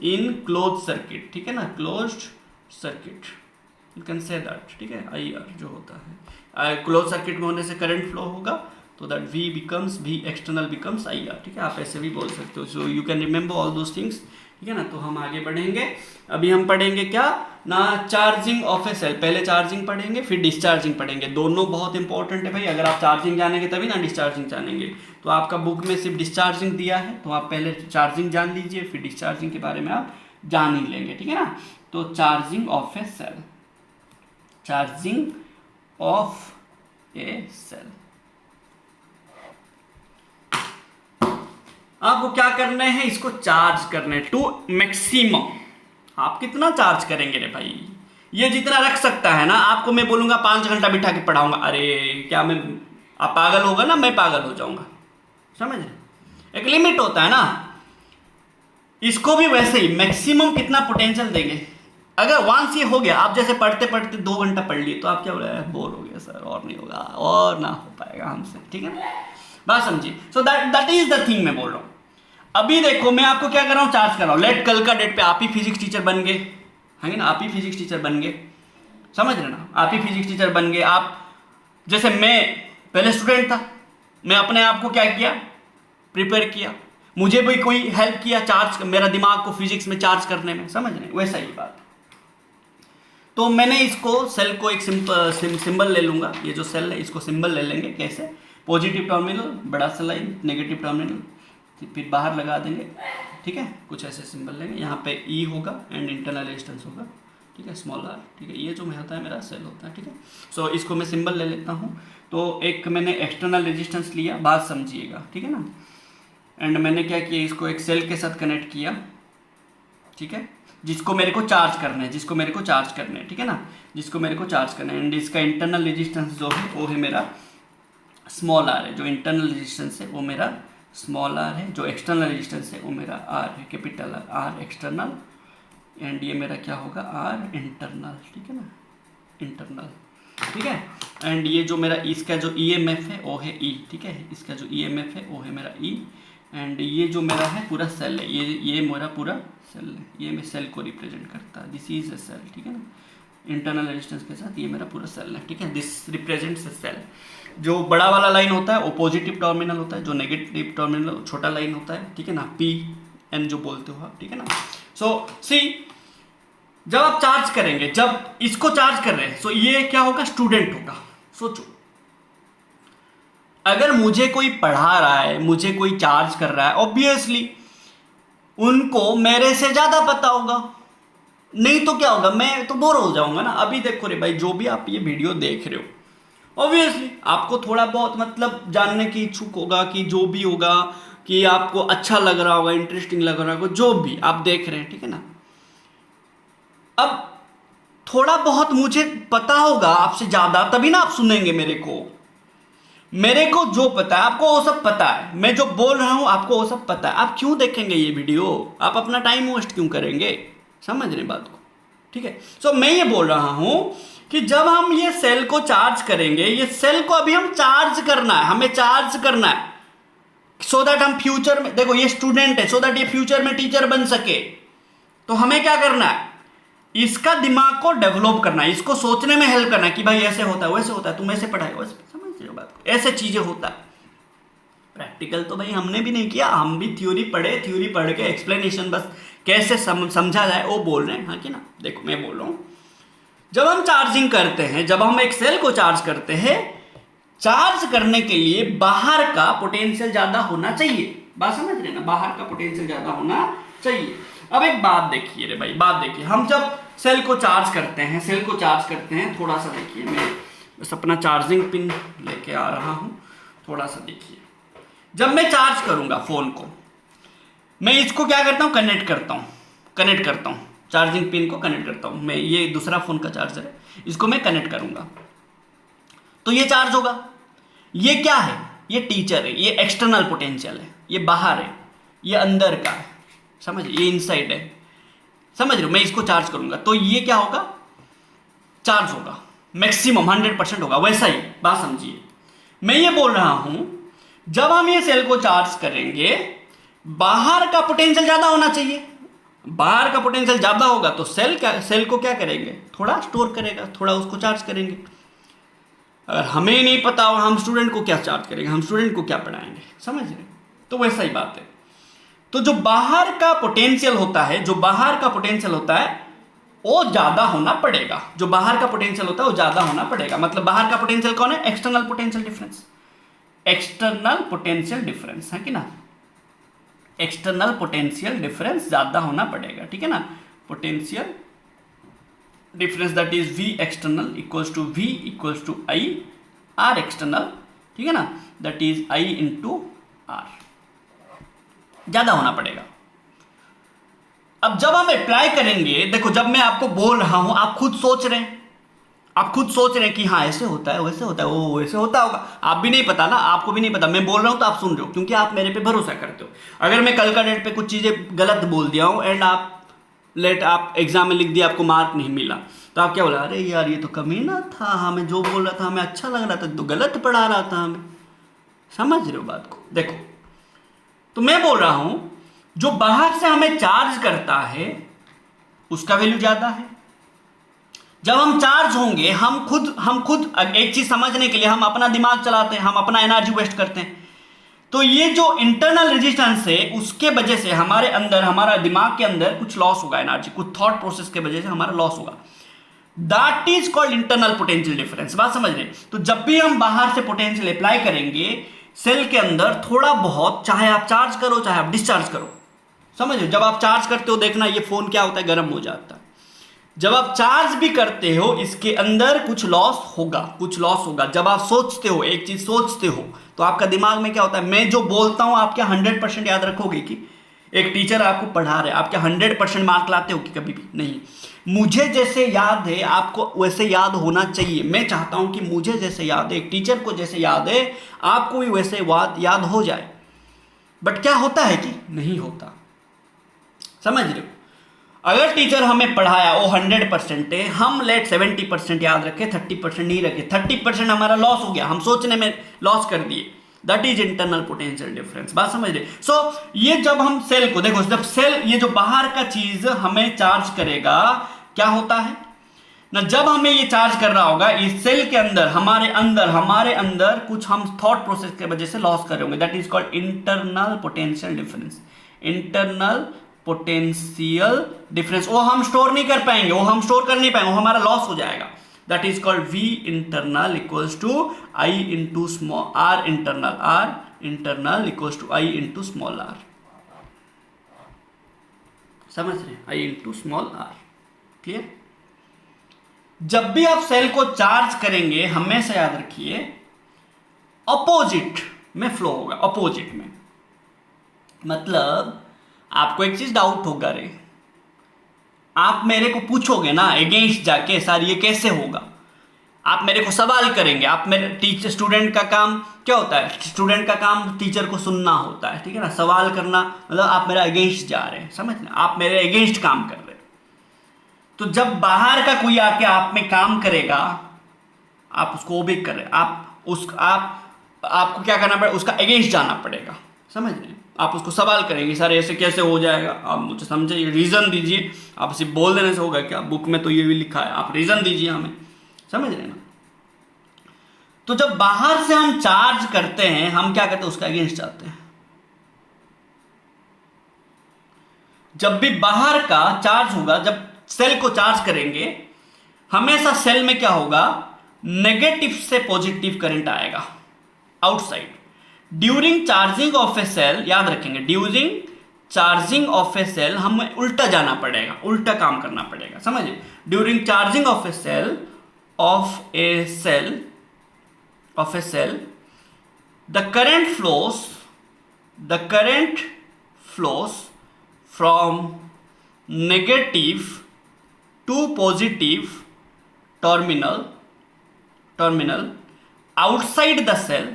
in close circuit, ठीक है ना? Closed circuit, you can say that, ठीक है। आई आर जो होता है क्लोज सर्किट में होने से करंट फ्लो होगा, तो that V becomes V external becomes I R, ठीक है। आप ऐसे भी बोल सकते हो। So you can remember all those things, ठीक है ना। तो हम आगे बढ़ेंगे। अभी हम पढ़ेंगे क्या ना, चार्जिंग ऑफ ए सेल। पहले चार्जिंग पढ़ेंगे फिर डिस्चार्जिंग पढ़ेंगे। दोनों बहुत इंपॉर्टेंट है भाई। अगर आप चार्जिंग जानेंगे तभी ना डिस्चार्जिंग जानेंगे। तो आपका बुक में सिर्फ डिस्चार्जिंग दिया है, तो आप पहले चार्जिंग जान लीजिए, फिर डिस्चार्जिंग के बारे में आप जान ही लेंगे, ठीक है ना। तो charging of a cell, charging of a cell. आपको क्या करना है, इसको चार्ज करना है टू मैक्सिमम। आप कितना चार्ज करेंगे रे भाई, ये जितना रख सकता है ना। आपको मैं बोलूंगा 5 घंटा बिठा के पढ़ाऊंगा, अरे क्या मैं, आप पागल होगा ना, मैं पागल हो जाऊंगा, समझ रहे। एक लिमिट होता है ना। इसको भी वैसे ही मैक्सिमम कितना पोटेंशियल देंगे। अगर वंस ये हो गया, आप जैसे पढ़ते पढ़ते 2 घंटा पढ़ लिए, तो आप क्या बोले, बोर हो गया सर, और नहीं होगा, और ना हो पाएगा हमसे, ठीक है ना। बात समझिए। So that is the thing मैं बोल रहा हूं। अभी देखो मैं आपको क्या कर रहा हूँ, चार्ज कर रहा हूँ। लेट कल का डेट पे आप ही फिजिक्स टीचर बन गए, है ना, आप ही फिजिक्स टीचर बन गए, समझ रहे ना, आप ही फिजिक्स टीचर बन गए। आप जैसे मैं पहले स्टूडेंट था, मैं अपने आप को क्या किया, प्रिपेयर किया, मुझे भी कोई हेल्प किया चार्ज, मेरा दिमाग को फिजिक्स में चार्ज करने में, समझ रहे, वैसा ही बात। तो मैंने इसको सेल को एक सिंबल ले लूंगा। ये जो सेल है इसको सिंबल ले लेंगे, कैसे, पॉजिटिव टर्मिनल बड़ा सा लाइन, नेगेटिव टर्मिनल फिर बाहर लगा देंगे, ठीक है। कुछ ऐसे सिंबल लेंगे, यहाँ पे ई होगा एंड इंटरनल रेजिस्टेंस होगा, ठीक है, स्मॉल आर, ठीक है। ये जो मैं होता है मेरा सेल होता है, ठीक है। सो इसको मैं सिंबल ले लेता हूँ। तो एक मैंने एक्सटर्नल रेजिस्टेंस लिया, बात समझिएगा, ठीक है ना। एंड मैंने क्या किया, इसको एक सेल के साथ कनेक्ट किया, ठीक है, जिसको मेरे को चार्ज करना है, जिसको मेरे को चार्ज करना है, ठीक है ना, जिसको मेरे को चार्ज करना है। एंड इसका इंटरनल रेजिस्टेंस जो है वो है मेरा स्मॉल आर है। जो इंटरनल रेजिस्टेंस है वो मेरा स्मॉल आर है, जो एक्सटर्नल रेजिस्टेंस है वो मेरा आर है, कैपिटल आर एक्सटर्नल, एंड ये मेरा क्या होगा, आर इंटरनल, ठीक है ना, इंटरनल, ठीक है। एंड ये जो मेरा इसका जो ईएमएफ है वो है ई, ठीक है, इसका जो ईएमएफ है वो है मेरा ई। एंड ये जो मेरा है पूरा सेल है, ये मेरा पूरा सेल है, ये मैं सेल को रिप्रेजेंट करता है, दिस इज ए सेल, ठीक है ना। इंटरनल रेजिस्टेंस के साथ ये मेरा पूरा सेल है, ठीक है, दिस रिप्रेजेंट्स ए सेल। जो बड़ा वाला लाइन होता है वो पॉजिटिव टर्मिनल होता है, जो नेगेटिव टर्मिनल छोटा लाइन होता है, ठीक है ना, पी एन जो बोलते हो आप, ठीक है ना। सो सी, जब आप चार्ज करेंगे, जब इसको चार्ज कर रहे हैं, सो ये क्या होगा, स्टूडेंट होगा। सोचो, अगर मुझे कोई पढ़ा रहा है, मुझे कोई चार्ज कर रहा है, ऑब्वियसली उनको मेरे से ज्यादा पता होगा, नहीं तो क्या होगा, मैं तो बोर हो जाऊंगा ना। अभी देखो रे भाई, जो भी आप ये वीडियो देख रहे हो, ऑब्वियसली आपको थोड़ा बहुत मतलब जानने की इच्छुक होगा, कि जो भी होगा, कि आपको अच्छा लग रहा होगा, इंटरेस्टिंग लग रहा होगा, जो भी आप देख रहे हैं, ठीक है ना। अब थोड़ा बहुत मुझे पता होगा आपसे ज्यादा, तभी ना आप सुनेंगे मेरे को जो पता है आपको वो सब पता है, मैं जो बोल रहा हूं आपको वो सब पता है। आप क्यों देखेंगे ये वीडियो, आप अपना टाइम वेस्ट क्यों करेंगे, समझ रहे बात को, ठीक है। सो मैं ये बोल रहा हूं कि जब हम ये सेल को चार्ज करेंगे, ये सेल को अभी हम चार्ज करना है, हमें चार्ज करना है, सो दैट हम फ्यूचर में, देखो ये स्टूडेंट है, सो दैट ये फ्यूचर में टीचर बन सके। तो हमें क्या करना है, इसका दिमाग को डेवलप करना है, इसको सोचने में हेल्प करना है, कि भाई ऐसे होता है, वैसे होता है, तुम ऐसे पढ़ाए, वैसे, समझ रहे हो बात को, ऐसे चीजें होता है। प्रैक्टिकल तो भाई हमने भी नहीं किया, हम भी थ्योरी पढ़े, थ्योरी पढ़ के एक्सप्लेनेशन बस कैसे समझा जाए वो बोल रहे हैं, हाँ कि ना। देखो मैं बोल रहा हूं, जब हम चार्जिंग करते हैं, जब हम एक सेल को चार्ज करते हैं, चार्ज करने के लिए बाहर का पोटेंशियल ज्यादा होना चाहिए, बात समझ रहे ना, बाहर का पोटेंशियल ज्यादा होना चाहिए। अब एक बात देखिए रे भाई, बात देखिए, हम जब सेल को चार्ज करते हैं, थोड़ा सा देखिए, मैं बस अपना चार्जिंग पिन लेके आ रहा हूं, थोड़ा सा देखिए। जब मैं चार्ज करूंगा फोन को, मैं इसको क्या करता हूं, कनेक्ट करता हूं, चार्जिंग पिन को कनेक्ट करता हूं। मैं ये दूसरा फोन का चार्जर है, इसको मैं कनेक्ट करूंगा तो ये चार्ज होगा। ये क्या है, ये टीचर है, ये एक्सटर्नल पोटेंशियल है, ये बाहर है, ये अंदर का है, समझ, ये इनसाइड है, समझ रहे हो। मैं इसको चार्ज करूंगा तो ये क्या होगा, चार्ज होगा, मैक्सिमम 100% होगा, वैसा ही बात समझिए। मैं ये बोल रहा हूं, जब हम ये सेल को चार्ज करेंगे, बाहर का पोटेंशियल ज्यादा होना चाहिए, बाहर का पोटेंशियल ज़्यादा होगा तो सेल को क्या करेंगे, थोड़ा स्टोर करेगा, थोड़ा उसको चार्ज करेंगे। अगर हमें नहीं पता हो हम स्टूडेंट को क्या चार्ज करेंगे, हम स्टूडेंट को क्या पढ़ाएंगे, समझ रहे? तो वैसा ही बात है। तो जो बाहर का पोटेंशियल होता है, जो बाहर का पोटेंशियल होता है वो ज़्यादा होना पड़ेगा, जो बाहर का पोटेंशियल होता है वो ज़्यादा होना पड़ेगा। मतलब बाहर का पोटेंशियल कौन है, external potential difference, external potential difference है कि ना, एक्सटर्नल पोटेंशियल डिफरेंस ज़्यादा होना पड़ेगा, ठीक है ना। Potential difference that is V external equals to V equals to I R external, ठीक है ना, that is I into R, ज़्यादा होना पड़ेगा। अब जब हम अप्लाई करेंगे, देखो जब मैं आपको बोल रहा हूं आप खुद सोच रहे हैं, आप खुद सोच रहे हैं कि हाँ ऐसे होता है, वैसे होता है, वो वैसे होता होगा, आप भी नहीं पता ना, आपको भी नहीं पता, मैं बोल रहा हूं तो आप सुन रहे हो क्योंकि आप मेरे पे भरोसा करते हो। अगर मैं कल का डेट पे कुछ चीज़ें गलत बोल दिया हूं एंड आप एग्जाम में लिख दिया, आपको मार्क नहीं मिला, तो आप क्या बोला, अरे यार ये तो कमीना था, हमें जो बोल रहा था हमें अच्छा लग रहा था, तो गलत पढ़ा रहा था हमें। समझ रहे हो बात को? देखो तो मैं बोल रहा हूं जो बाहर से हमें चार्ज करता है उसका वैल्यू ज्यादा है। जब हम चार्ज होंगे हम खुद एक चीज समझने के लिए हम अपना दिमाग चलाते हैं, हम अपना एनर्जी वेस्ट करते हैं। तो ये जो इंटरनल रेजिस्टेंस है उसके वजह से हमारे अंदर, हमारा दिमाग के अंदर कुछ लॉस होगा एनर्जी, कुछ थॉट प्रोसेस के वजह से हमारा लॉस होगा। That is called internal potential difference. बात समझ रहे? तो जब भी हम बाहर से पोटेंशियल अप्लाई करेंगे सेल के अंदर थोड़ा बहुत, चाहे आप चार्ज करो चाहे आप डिस्चार्ज करो, समझ लो। जब आप चार्ज करते हो देखना ये फोन क्या होता है, गर्म हो जाता है। जब आप चार्ज भी करते हो इसके अंदर कुछ लॉस होगा, कुछ लॉस होगा। जब आप सोचते हो, एक चीज सोचते हो तो आपका दिमाग में क्या होता है, मैं जो बोलता हूं आप क्या 100% याद रखोगे? कि एक टीचर आपको पढ़ा रहे, आप क्या 100% मार्क लाते हो कि कभी भी नहीं? मुझे जैसे याद है आपको वैसे याद होना चाहिए। मैं चाहता हूं कि मुझे जैसे याद है, एक टीचर को जैसे याद है आपको भी वैसे याद हो जाए। बट क्या होता है कि नहीं होता, समझ रहे हो? अगर टीचर हमें पढ़ाया वो 100% है, हम लेट 70% याद रखे, 30% नहीं रखे, 30% हमारा लॉस हो गया, हम सोचने में लॉस कर दिए। That is internal potential difference. बात समझ रहे? सो ये जब हम सेल को देखो, जब सेल ये जो बाहर का चीज हमें चार्ज करेगा क्या होता है ना, जब हमें ये चार्ज कर रहा होगा इस सेल के अंदर, हमारे अंदर कुछ हम थॉट प्रोसेस के वजह से लॉस कर रहे होंगे। That is called internal potential difference. Internal potential difference वो हम स्टोर नहीं कर पाएंगे, वो हम स्टोर कर नहीं पाएंगे, वो हमारा लॉस हो जाएगा। That is called V internal equals to I into small R internal, R internal equals to I into small r। समझ रहे हैं? I into small r। Clear? जब भी आप सेल को चार्ज करेंगे हमेशा याद रखिए अपोजिट में फ्लो होगा, अपोजिट में। मतलब आपको एक चीज डाउट होगा, रे आप मेरे को पूछोगे ना अगेंस्ट जाके, सर ये कैसे होगा, आप मेरे को सवाल करेंगे। आप मेरे टीचर, स्टूडेंट का काम क्या होता है? स्टूडेंट का काम टीचर को सुनना होता है, ठीक है ना। सवाल करना मतलब आप मेरा अगेंस्ट जा रहे हैं, समझ ना, आप मेरे अगेंस्ट काम कर रहे हैं। तो जब बाहर का कोई आके आप में काम करेगा आप उसको ओबे कर रहे हैं, आपको क्या करना पड़ेगा, उसका अगेंस्ट जाना पड़ेगा, समझ रहे हैं। आप उसको सवाल करेंगे, सर ऐसे कैसे हो जाएगा, आप मुझे समझिए, रीज़न दीजिए। आप सिर्फ बोल देने से होगा क्या? बुक में तो ये भी लिखा है, आप रीज़न दीजिए हमें, समझ रहे हैं ना। तो जब बाहर से हम चार्ज करते हैं हम क्या करते हैं, उसका अगेंस्ट जाते हैं। जब भी बाहर का चार्ज होगा, जब सेल को चार्ज करेंगे हमेशा सेल में क्या होगा, नेगेटिव से पॉजिटिव करंट आएगा outside. During charging of a cell, याद रखेंगे, during charging of a cell हमें उल्टा जाना पड़ेगा, उल्टा काम करना पड़ेगा, समझिए। During charging of a cell the current flows from negative to positive terminal outside the cell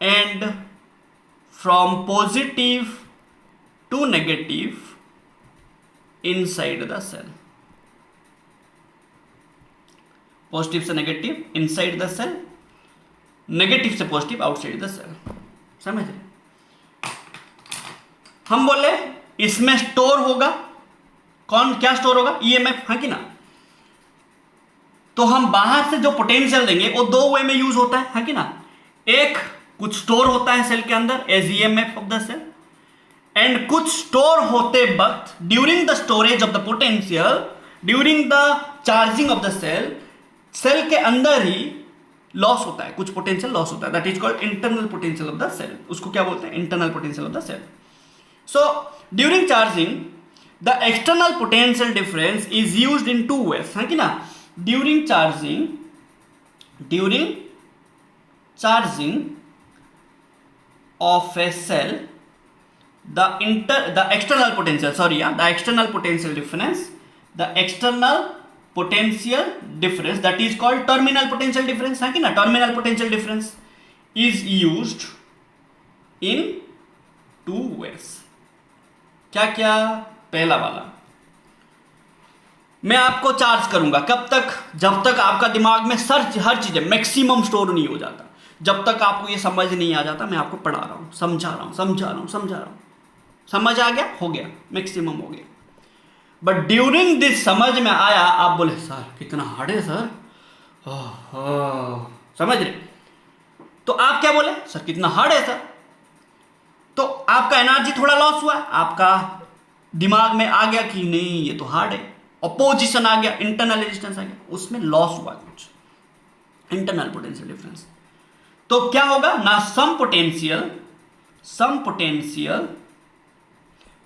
and from positive to negative inside the cell. Positive से negative inside the cell, negative से पॉजिटिव आउटसाइड द सेल, समझ रहे? हम बोले इसमें store होगा, कौन क्या स्टोर होगा, ईएमएफ, है कि ना। तो हम बाहर से जो पोटेंशियल देंगे वो दो वे में यूज होता है कि ना। एक कुछ स्टोर होता है सेल के अंदर as EMF of the cell, and कुछ स्टोर होते वक्त during the storage of the potential, during the charging of the cell, cell के अंदर ही लॉस होता है, कुछ पोटेंशियल लॉस होता है, that is called internal potential of the cell. उसको क्या बोलते हैं, internal potential of the cell. So during charging the external potential difference is used in two ways, है कि ना। During charging of a cell, the external potential difference that is called terminal potential difference, है कि ना। terminal potential difference is used in two ways। क्या क्या, पहला वाला, मैं आपको चार्ज करूंगा कब तक, जब तक आपका दिमाग में हर चीजें मैक्सिमम स्टोर नहीं हो जाता, जब तक आपको ये समझ नहीं आ जाता। मैं आपको पढ़ा रहा हूं, समझा रहा हूं, समझ आ गया, हो गया, मैक्सिमम हो गया। बट ड्यूरिंग दिस समझ में आया, आप बोले सर कितना हार्ड है सर, समझ रहे, तो आप क्या बोले, सर कितना हार्ड है सर। तो आपका एनर्जी थोड़ा लॉस हुआ, आपका दिमाग में आ गया कि नहीं ये तो हार्ड है, अपोजिशन आ गया, इंटरनल रेजिस्टेंस आ गया, उसमें लॉस हुआ कुछ, इंटरनल पोटेंशियल डिफरेंस। तो क्या होगा ना, सम potential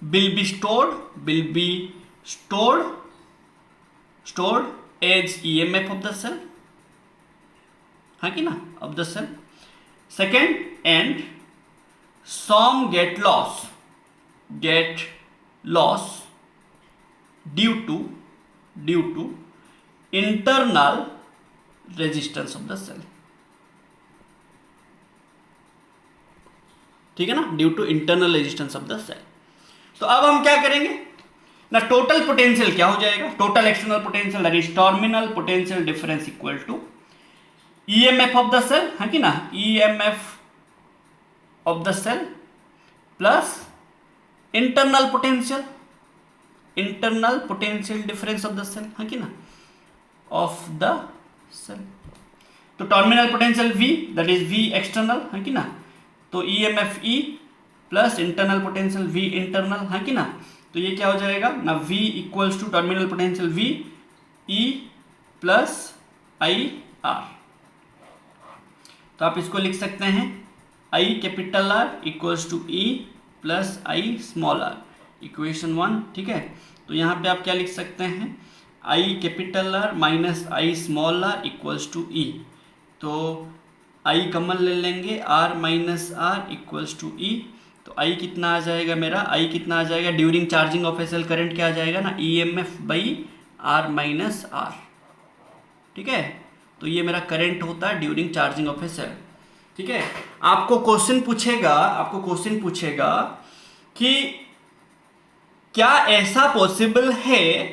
will be stored as EMF of the cell, है कि ना, of the cell। Second, and some get loss due to internal resistance of the cell, ठीक है ना, due to internal resistance of the cell. तो अब हम क्या करेंगे ना, टोटल पोटेंशियल क्या हो जाएगा, total external potential that is terminal potential difference equal to EMF of the cell, है कि ना, EMF of the cell plus internal potential difference of the cell, है कि ना, ऑफ द सेल। तो terminal potential V that is V external, है कि ना, तो EMF E plus internal potential V internal, है कि ना। तो ये क्या हो जाएगा ना, V equals to terminal potential V E plus IR। तो आप इसको लिख सकते हैं I capital R equals to E plus I small r, equation 1, ठीक है। तो यहाँ पे आप क्या लिख सकते हैं, I capital R minus I small r equals to E। तो I कॉमन ले लेंगे, R minus R equals to E। तो I कितना आ जाएगा मेरा, I कितना आ जाएगा, during charging of a cell current क्या आ जाएगा ना, EMF by R minus R, ठीक है। तो ये मेरा करंट होता है during charging of a cell, ठीक है। आपको क्वेश्चन पूछेगा कि क्या ऐसा पॉसिबल है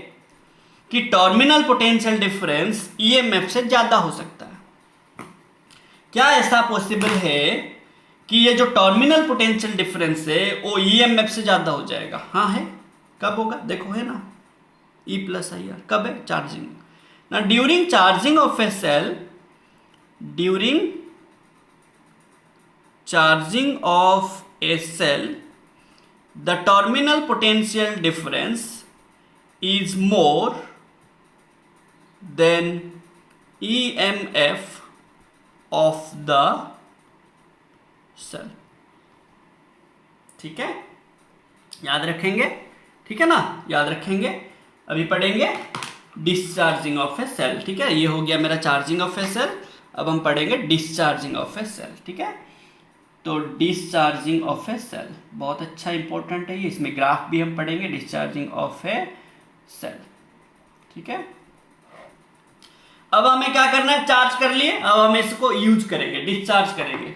कि टर्मिनल पोटेंशियल डिफरेंस EMF से ज्यादा हो सकता है, क्या ऐसा पॉसिबल है कि ये जो टर्मिनल पोटेंशियल डिफरेंस है वो EMF से ज्यादा हो जाएगा। हाँ है, कब होगा देखो, है ना, E प्लस IR, कब है, चार्जिंग ना, during charging of a cell, the terminal potential difference is more than EMF of the cell, ठीक है, याद रखेंगे, ठीक है ना, याद रखेंगे। अभी पढ़ेंगे डिस्चार्जिंग ऑफ ए सेल, ठीक है। ये हो गया मेरा चार्जिंग ऑफ ए सेल, अब हम पढ़ेंगे डिस्चार्जिंग ऑफ ए सेल, ठीक है। तो डिस्चार्जिंग ऑफ ए सेल बहुत अच्छा इंपॉर्टेंट है ये, इसमें ग्राफ भी हम पढ़ेंगे, डिस्चार्जिंग ऑफ ए सेल, ठीक है। अब हमें क्या करना है, चार्ज कर लिए, अब हम इसको यूज करेंगे, डिस्चार्ज करेंगे।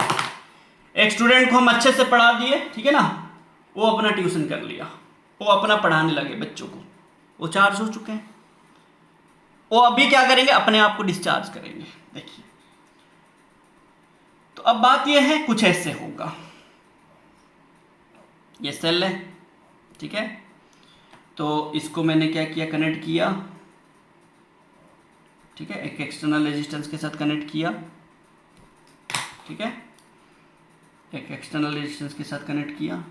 एक स्टूडेंट को हम अच्छे से पढ़ा दिए, ठीक है ना, वो अपना ट्यूशन कर लिया, वो अपना पढ़ाने लगे बच्चों को, वो चार्ज हो चुके हैं। वो अभी क्या करेंगे, अपने आप को डिस्चार्ज करेंगे। देखिए, तो अब बात ये है, कुछ ऐसे होगा, ये सेल है, ठीक है, तो इसको मैंने क्या किया, कनेक्ट किया, ठीक है, एक एक्सटर्नल रेजिस्टेंस के साथ कनेक्ट किया, ठीक है, एक एक्सटर्नल रेजिस्टेंस के साथ कनेक्ट किया,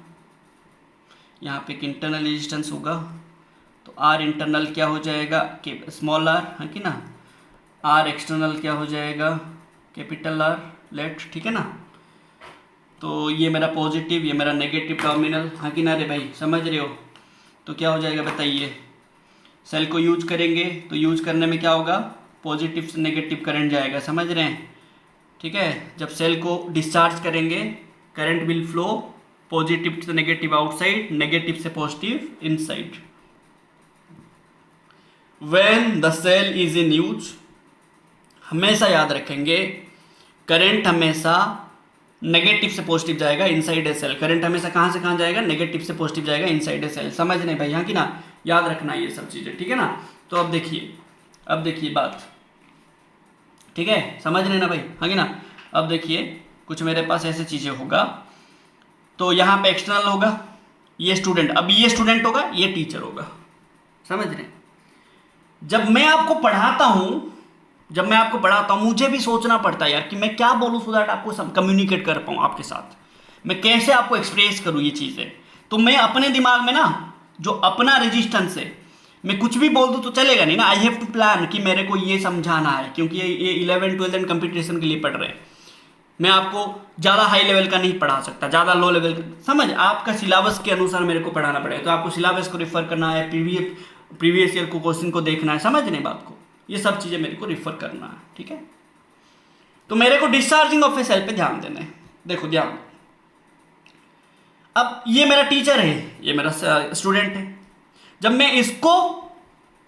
यहाँ पे एक इंटरनल रेजिस्टेंस होगा, तो आर इंटरनल क्या हो जाएगा, स्मॉल आर, है कि ना, आर एक्सटर्नल क्या हो जाएगा, कैपिटल आर लेट, ठीक है ना। तो ये मेरा पॉजिटिव, ये मेरा नेगेटिव टर्मिनल, हाँ कि ना रे भाई, समझ रहे हो। तो क्या हो जाएगा बताइए, सेल को यूज करेंगे तो यूज करने में क्या होगा, पॉजिटिव से नेगेटिव करंट जाएगा, समझ रहे हैं, ठीक है। जब सेल को डिस्चार्ज करेंगे करंट विल फ्लो पॉजिटिव से नेगेटिव आउटसाइड, नेगेटिव से positive inside. When the cell is in use, हमेशा याद रखेंगे करंट हमेशा नेगेटिव से पॉजिटिव जाएगा इनसाइड ए सेल। करंट हमेशा कहाँ से कहाँ जाएगा, नेगेटिव से पॉजिटिव जाएगा इनसाइड ए सेल। समझ नहीं भाई, हाँ कि ना, याद रखना ये सब चीज़ें, ठीक है ना। तो अब देखिए बात, ठीक है, समझ रहे ना भाई, हाँ कि ना। अब देखिए कुछ मेरे पास ऐसे चीज़ें होगा, तो यहाँ पे एक्सटर्नल होगा, ये स्टूडेंट, अब ये स्टूडेंट होगा, ये टीचर होगा, समझ रहे। जब मैं आपको पढ़ाता हूँ मुझे भी सोचना पड़ता है यार कि मैं क्या बोलूँ सो दैट आपको कम्युनिकेट कर पाऊँ आपके साथ, मैं कैसे आपको एक्सप्रेस करूँ ये चीज़ें। तो मैं अपने दिमाग में ना जो अपना रेजिस्टेंस है, मैं कुछ भी बोल दूँ तो चलेगा नहीं ना, आई हैव टू प्लान कि मेरे को ये समझाना है, क्योंकि ये 11 12 एंड कंपटीशन के लिए पढ़ रहे हैं। मैं आपको ज़्यादा हाई लेवल का नहीं पढ़ा सकता, ज़्यादा लो लेवल का, समझ, आपका सिलेबस के अनुसार मेरे को पढ़ाना पड़ेगा। तो आपको सिलेबस को रिफर करना है, प्रीवियस ईयर को क्वेश्चन को देखना है, समझ नहीं बात को, ये सब चीज़ें मेरे को रिफर करना है, ठीक है। तो मेरे को डिस्चार्जिंग ऑफ ए सेल पे ध्यान देना है। देखो ध्यान, अब ये मेरा टीचर है, ये मेरा स्टूडेंट है। जब मैं इसको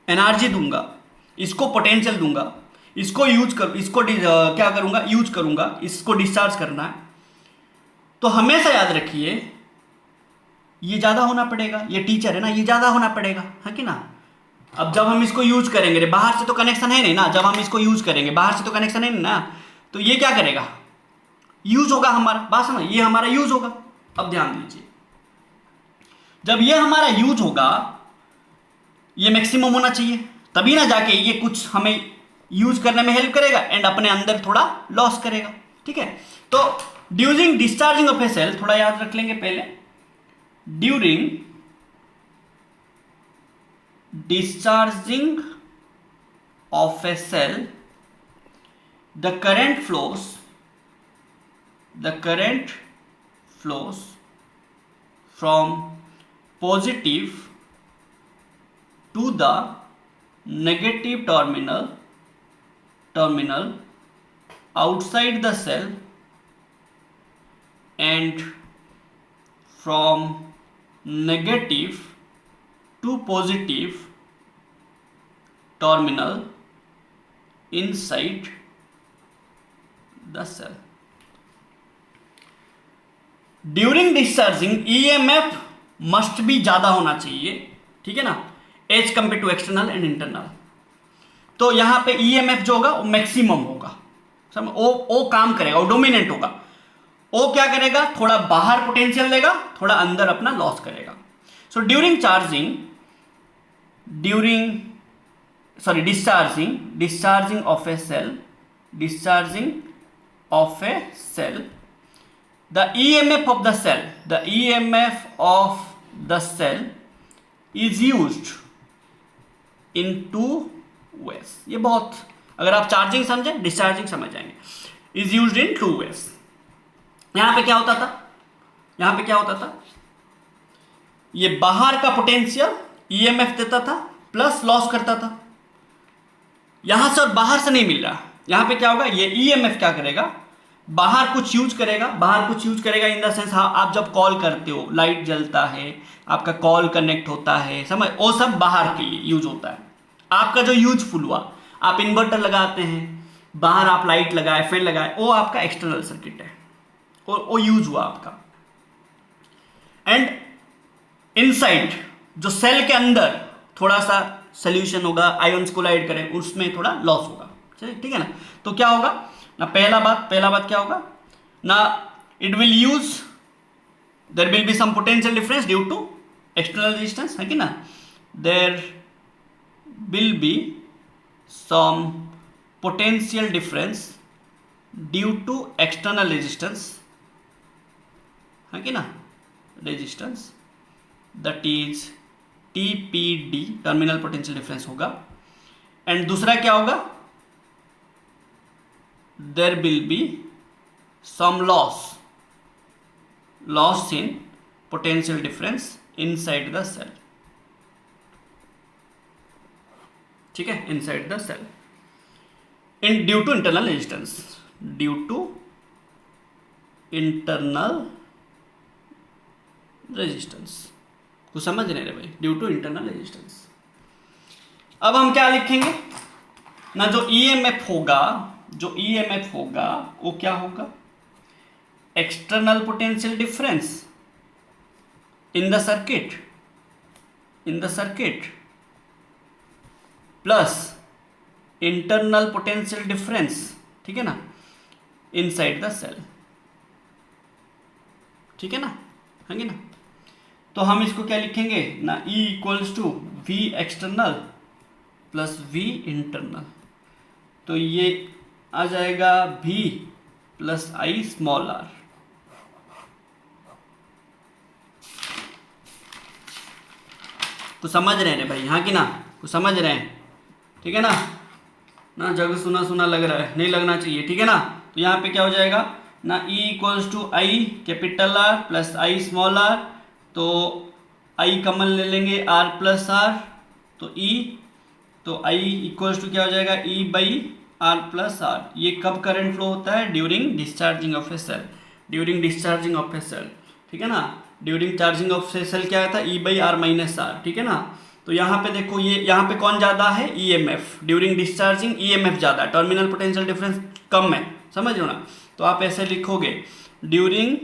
एनर्जी दूंगा, इसको पोटेंशियल दूंगा, इसको क्या करूंगा, यूज करूंगा, इसको डिस्चार्ज करना है, तो हमेशा याद रखिए ये ज़्यादा होना पड़ेगा, ये टीचर है ना, ये ज़्यादा होना पड़ेगा, है कि ना। अब जब हम इसको यूज करेंगे, बाहर से तो कनेक्शन है नहीं ना, जब हम इसको यूज करेंगे बाहर से तो कनेक्शन है नहीं ना, तो ये क्या करेगा, यूज होगा हमारा, बात समझ, ये हमारा यूज होगा। अब ध्यान दीजिए, जब ये हमारा यूज होगा, ये मैक्सिमम होना चाहिए, तभी ना जाके ये कुछ हमें यूज करने में हेल्प करेगा एंड अपने अंदर थोड़ा लॉस करेगा, ठीक है। तो during discharging of a cell, थोड़ा याद रख लेंगे पहले, during discharging of a cell, the current flows from positive to the negative terminal outside the cell and from negative to positive terminal inside the cell. During discharging EMF must be ज़्यादा होना चाहिए, ठीक है ना, as compared to external and internal. तो यहाँ पे EMF जो होगा वो मैक्सिमम होगा, समझ, ओ काम करेगा, वो डोमिनेंट होगा। ओ क्या करेगा, थोड़ा बाहर पोटेंशियल देगा, थोड़ा अंदर अपना लॉस करेगा। सो discharging of a cell, the EMF of the cell is used in two ways. ये बहुत, अगर आप चार्जिंग समझे, डिस्चार्जिंग समझ जाएंगे। Is used in two ways. यहाँ पे क्या होता था, ये बाहर का पोटेंशियल EMF देता था प्लस लॉस करता था, यहां से और बाहर से नहीं मिल रहा। यहां पे क्या होगा, ये EMF क्या करेगा, बाहर कुछ यूज करेगा इन द सेंस, हाँ, आप जब कॉल करते हो, लाइट जलता है, आपका कॉल कनेक्ट होता है, समझ, वो सब बाहर के लिए यूज होता है। आपका जो यूजफुल हुआ, आप इन्वर्टर लगाते हैं, बाहर आप लाइट लगाए, फैन लगाए, वो आपका एक्सटर्नल सर्किट है, वो यूज हुआ आपका। एंड इनसाइड, जो सेल के अंदर थोड़ा सा सोल्यूशन होगा, आयंस कोलाइड करें, उसमें थोड़ा लॉस होगा, चलिए ठीक है ना। तो क्या होगा ना, पहला बात क्या होगा ना, it will use, there will be some potential difference due to external resistance है कि ना, there will be some potential difference due to external resistance है कि ना, resistance that is TPD, terminal potential difference होगा। एंड दूसरा क्या होगा, there will be some loss in potential difference inside the cell, ठीक है, inside the cell in due to internal resistance, due to internal resistance. कुछ समझ रहे हैं भाई, ड्यू टू इंटरनल रेजिस्टेंस। अब हम क्या लिखेंगे ना, जो ईएमएफ होगा वो क्या होगा, external potential difference in the circuit plus internal potential difference, ठीक है ना, इनसाइड द सेल, ठीक है ना, है ना। तो हम इसको क्या लिखेंगे ना, E equals to V external plus V internal, तो ये आ जाएगा V plus I small r, कुछ समझ रहे हैं भाई, हाँ कि ना, कुछ समझ रहे हैं, ठीक है ना जग सुना सुना लग रहा है, नहीं लगना चाहिए, ठीक है ना। तो यहाँ पे क्या हो जाएगा ना, E equals to I capital R plus I small r, तो I कॉमन ले लेंगे R प्लस R, तो E, तो I इक्वल्स टू क्या हो जाएगा, E by R plus R। ये कब करंट फ्लो होता है, during discharging of a cell, ठीक है ना। During charging of a cell क्या आता है, E by R minus R, ठीक है ना। तो यहाँ पे देखो, ये यहाँ पे कौन ज़्यादा है, EMF, ड्यूरिंग डिस्चार्जिंग EMF ज़्यादा है, टर्मिनल पोटेंशियल डिफरेंस कम है, समझ लो ना। तो आप ऐसे लिखोगे, during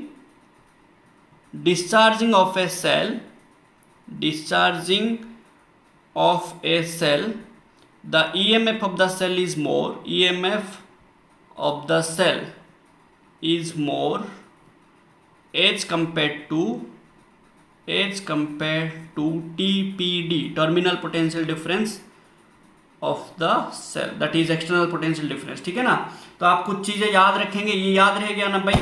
discharging of a cell, the EMF of the cell is more, as compared to TPD, terminal potential difference of the cell, that is external potential difference, ठीक है ना। तो आप कुछ चीजें याद रखेंगे, ये याद रह गया ना भाई,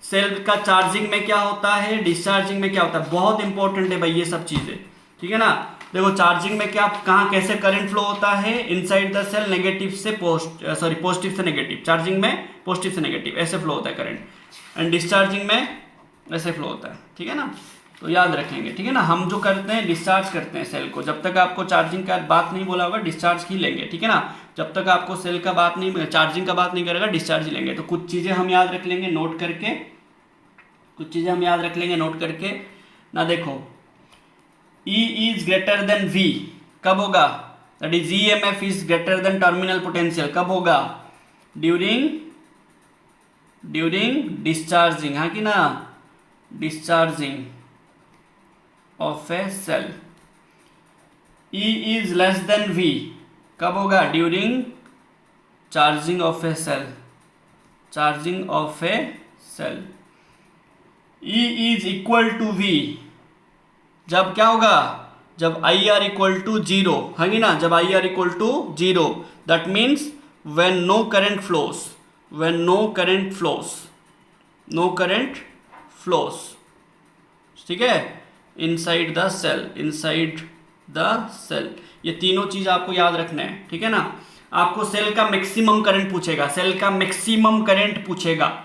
सेल का चार्जिंग में क्या होता है, डिस्चार्जिंग में क्या होता है, बहुत इंपॉर्टेंट है भाई ये सब चीजें, ठीक है ना। देखो चार्जिंग में क्या, कहाँ कैसे करंट फ्लो होता है, इनसाइड द सेल नेगेटिव से पॉजिटिव से नेगेटिव, चार्जिंग में पॉजिटिव से नेगेटिव ऐसे फ्लो होता है करंट, एंड डिस्चार्जिंग में ऐसे फ्लो होता है, ठीक है ना। तो याद रखेंगे, ठीक है ना। हम जो करते हैं डिस्चार्ज करते हैं सेल को, जब तक आपको चार्जिंग का बात नहीं बोला होगा डिस्चार्ज ही लेंगे, ठीक है ना। जब तक आपको सेल का बात नहीं, चार्जिंग का बात नहीं करेगा, डिस्चार्ज ही लेंगे। तो कुछ चीज़ें हम याद रख लेंगे नोट करके, ना देखो, E is greater than V कब होगा, that is EMF is greater than terminal potential कब होगा, ड्यूरिंग डिस्चार्जिंग, हाँ कि ना, discharging of a cell. E is less than V कब होगा, during charging of a cell. E is equal to V जब क्या होगा, जब IR इक्वल टू 0, है ना, जब IR equal to 0, that means when no current flows, ठीक है, इनसाइड द सेल। ये तीनों चीज आपको याद रखना है, ठीक है ना। आपको सेल का मैक्सिमम करंट पूछेगा,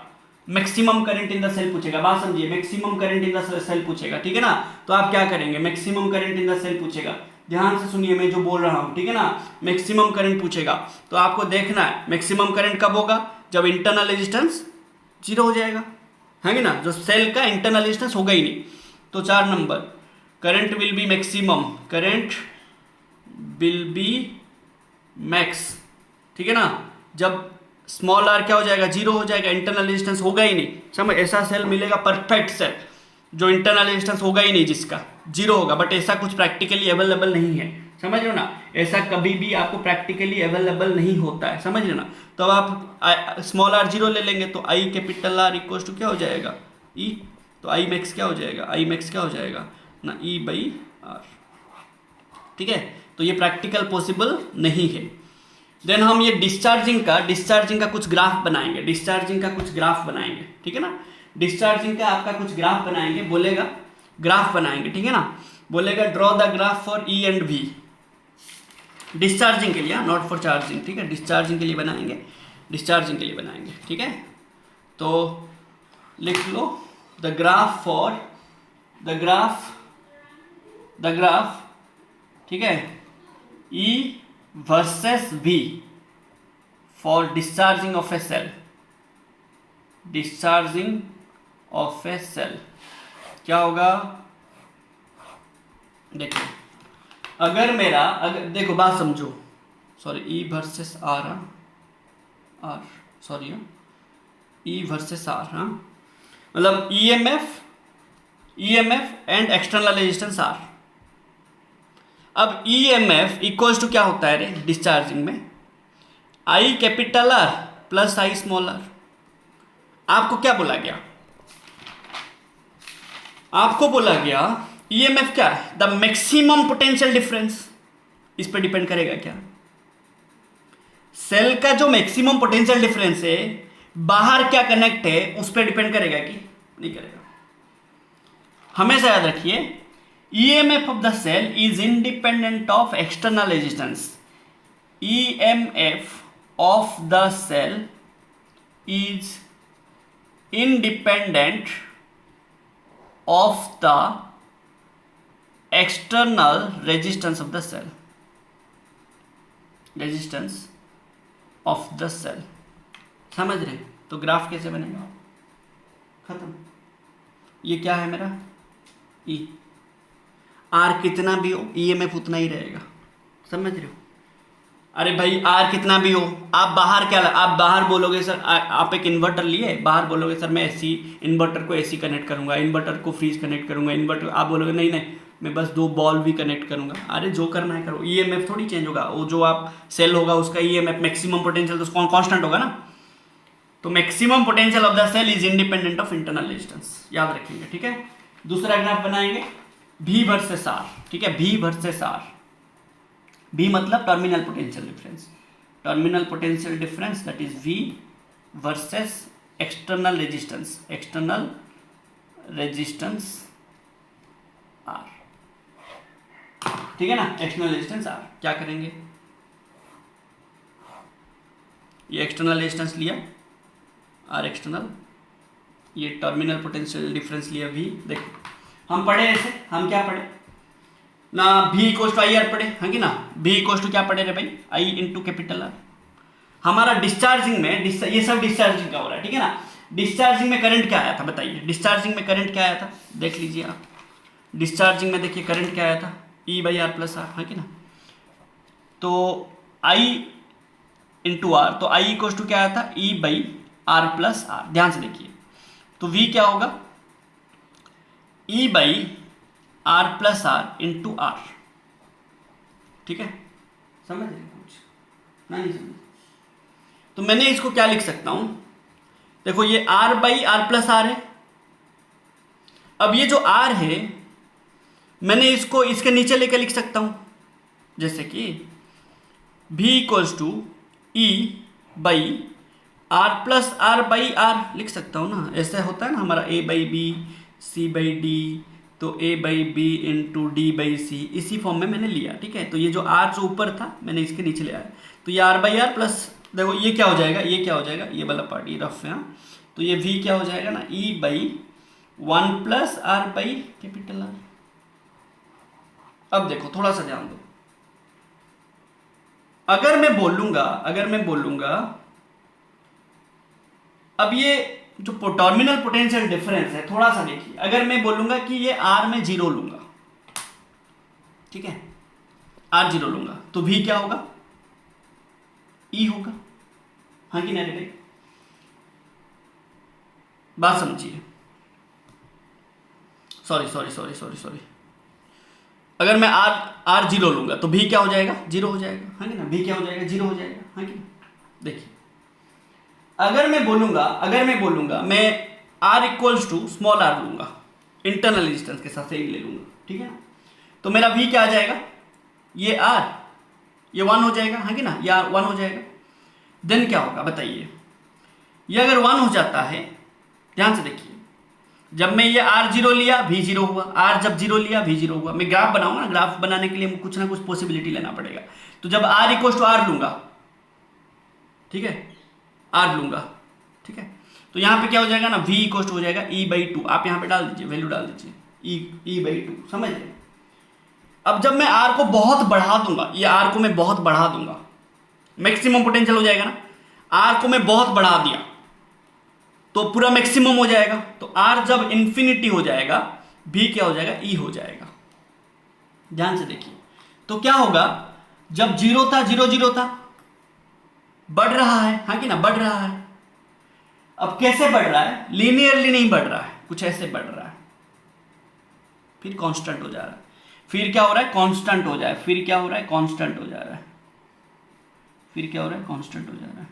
maximum current in the cell पूछेगा, बात समझिए, maximum current in the cell पूछेगा, ठीक है ना। तो आप क्या करेंगे, maximum current in the cell पूछेगा, ध्यान से सुनिए मैं जो बोल रहा हूं, ठीक है ना। मैक्सिमम करंट पूछेगा तो आपको देखना है मैक्सिमम करंट कब होगा, जब इंटरनल रेजिस्टेंस 0 हो जाएगा, है ना, जो सेल का इंटरनल रेजिस्टेंस होगा ही नहीं। तो 4 number, current will be max, ठीक है ना, जब स्मॉल r क्या हो जाएगा, 0 हो जाएगा, इंटरनल रेजिस्टेंस होगा ही नहीं। समझ, ऐसा सेल मिलेगा परफेक्ट सेल जो इंटरनल रेजिस्टेंस होगा ही नहीं, जिसका 0 होगा, बट ऐसा कुछ प्रैक्टिकली अवेलेबल नहीं है, समझ लो ना। ऐसा कभी भी आपको प्रैक्टिकली अवेलेबल नहीं होता है, समझ लो ना। तो अब आप स्मॉल r 0 ले लेंगे तो I capital R equal to क्या हो जाएगा, E, तो I मैक्स क्या हो जाएगा ना, E बाई आर। ठीक है, तो ये प्रैक्टिकल पॉसिबल नहीं है। देन हम ये डिस्चार्जिंग का कुछ ग्राफ बनाएंगे, ठीक है ना। डिस्चार्जिंग का आपका कुछ ग्राफ बनाएंगे, बोलेगा ग्राफ बनाएंगे, ठीक है ना। बोलेगा draw the graph for E and V, discharging के लिए, नॉट फॉर चार्जिंग, ठीक है। डिस्चार्जिंग के लिए बनाएंगे, ठीक है। तो लिख लो द ग्राफ, ठीक है, E versus V for discharging of a cell, क्या होगा देखो। अगर देखो बात समझो, sorry E versus R, E versus R, हाँ, मतलब EMF and external resistance R। अब EMF इक्वल्स टू क्या होता है रे डिस्चार्जिंग में, I capital R plus I small r। आपको क्या बोला गया, EMF क्या है, द मैक्सिमम पोटेंशियल डिफरेंस। इस पर डिपेंड करेगा क्या, सेल का जो मैक्सिमम पोटेंशियल डिफरेंस है, बाहर क्या कनेक्ट है उस पर डिपेंड करेगा कि नहीं करेगा। हमेशा याद रखिए, EMF of the cell is independent of external resistance. EMF of the cell is independent of the external resistance of the cell. समझ रहे? तो ग्राफ कैसे बनेगा, खत्म। ये क्या है मेरा E, R कितना भी हो EMF उतना ही रहेगा, समझ रहे हो। अरे भाई R कितना भी हो, आप बाहर बोलोगे सर, आप एक इन्वर्टर लिए, बाहर बोलोगे सर मैं AC इन्वर्टर को AC कनेक्ट करूंगा, इन्वर्टर को फ्रीज कनेक्ट करूंगा, इन्वर्टर, आप बोलोगे नहीं मैं बस 2 बॉल भी कनेक्ट करूंगा। अरे जो करना है करो, EMF थोड़ी चेंज होगा, वो जो आप सेल होगा उसका EMF मैक्सिमम पोटेंशियल तो कांस्टेंट होगा ना। तो maximum potential of the cell is independent of internal resistance, याद रखेंगे, ठीक है। दूसरा ग्राफ बनाएंगे V वर्सेस R, ठीक है, V वर्सेस R। V मतलब terminal potential difference, that is V versus external resistance R, ठीक है ना, एक्सटर्नल रेजिस्टेंस R। क्या करेंगे, ये एक्सटर्नल रेजिस्टेंस लिया R एक्सटर्नल, ये टर्मिनल पोटेंशियल डिफरेंस लिया V। देखो हम पढ़े ऐसे, हम क्या पढ़े ना, V इक्वल्स टू IR पढ़े, हाँ कि ना, V इक्वल्स टू क्या पढ़े रे भाई, I इंटू कैपिटल R। हमारा डिस्चार्जिंग में ये सब डिस्चार्जिंग का हो रहा है, ठीक है ना। डिस्चार्जिंग में करंट क्या आया था बताइए, डिस्चार्जिंग में करंट क्या आया था, देख लीजिए आप। डिस्चार्जिंग में देखिए करंट क्या आया था, E/R प्लस R, हाँ कि ना। तो I इंटू R, तो I इक्वल्स टू क्या आया था, E/R प्लस R। ध्यान से देखिए, तो V क्या होगा, E/R plus R into R, ठीक है। समझ रहे कुछ नहीं समझ, तो मैंने इसको क्या लिख सकता हूं, देखो ये R/R प्लस R है। अब ये जो R है मैंने इसको इसके नीचे लेकर लिख सकता हूं, जैसे कि V equals to E/R plus R/R लिख सकता हूं ना। ऐसा होता है ना हमारा A/B C/D, तो A/B इंटू D/C, इसी फॉर्म में मैंने लिया, ठीक है। तो ये जो R जो ऊपर था मैंने इसके नीचे ले आया, तो ये R/R प्लस, देखो ये क्या हो जाएगा, ये वाला पार्ट ये रफ है, तो ये V क्या हो जाएगा ना, E/1 प्लस R/कैपिटल R। अब देखो थोड़ा सा ध्यान दो, अगर मैं बोलूंगा अब ये जो टर्मिनल पोटेंशियल डिफरेंस है, थोड़ा सा देखिए, अगर मैं बोलूंगा कि ये R में 0 लूंगा, ठीक है, R 0 लूंगा, तो V क्या होगा, E होगा, हाँ कि नहीं भाई, बात समझिए। सॉरी, अगर मैं R 0 लूंगा तो V क्या हो जाएगा, 0 हो जाएगा, हाँ कि ना, V क्या हो जाएगा, 0 हो जाएगा, हाँ कि ना। देखिए अगर मैं बोलूंगा मैं R equals to small r लूंगा, इंटरनल रेजिस्टेंस के साथ सेम ले लूंगा, ठीक है ना। तो मेरा v क्या आ जाएगा, ये r, ये 1 हो जाएगा, है कि ना, ये 1 हो जाएगा। देन क्या होगा बताइए, ये अगर 1 हो जाता है, ध्यान से देखिए, जब मैं ये r0 लिया v 0 हुआ, r जब 0 लिया v 0 हुआ। मैं ग्राफ बनाऊंगा ना, ग्राफ बनाने के लिए कुछ ना कुछ पॉसिबिलिटी लेना पड़ेगा। तो जब r इक्वल टू r लूंगा, ठीक है, r लूंगा, ठीक है, तो यहाँ पे क्या हो जाएगा ना, v इक्वल टू हो जाएगा e/2। आप यहाँ पे डाल दीजिए, वैल्यू डाल दीजिए e/2, समझ रहे। अब जब मैं r को बहुत बढ़ा दूंगा, ये r को मैं बहुत बढ़ा दूंगा, मैक्सिमम पोटेंशियल हो जाएगा ना, r को मैं बहुत बढ़ा दिया तो पूरा मैक्सिमम हो जाएगा। तो r जब इंफिनिटी हो जाएगा, v क्या हो जाएगा, e हो जाएगा। ध्यान से देखिए, तो क्या होगा, जब 0 था, 0 0 था, बढ़ रहा है, हाँ कि ना, बढ़ रहा है। अब कैसे बढ़ रहा है, लीनियरली नहीं बढ़ रहा है, कुछ ऐसे बढ़ रहा है, फिर कांस्टेंट हो जा रहा है, फिर क्या हो रहा है, कांस्टेंट हो जाए, फिर क्या हो रहा है, कांस्टेंट हो जा रहा है, फिर क्या हो रहा है, कांस्टेंट हो जा रहा है।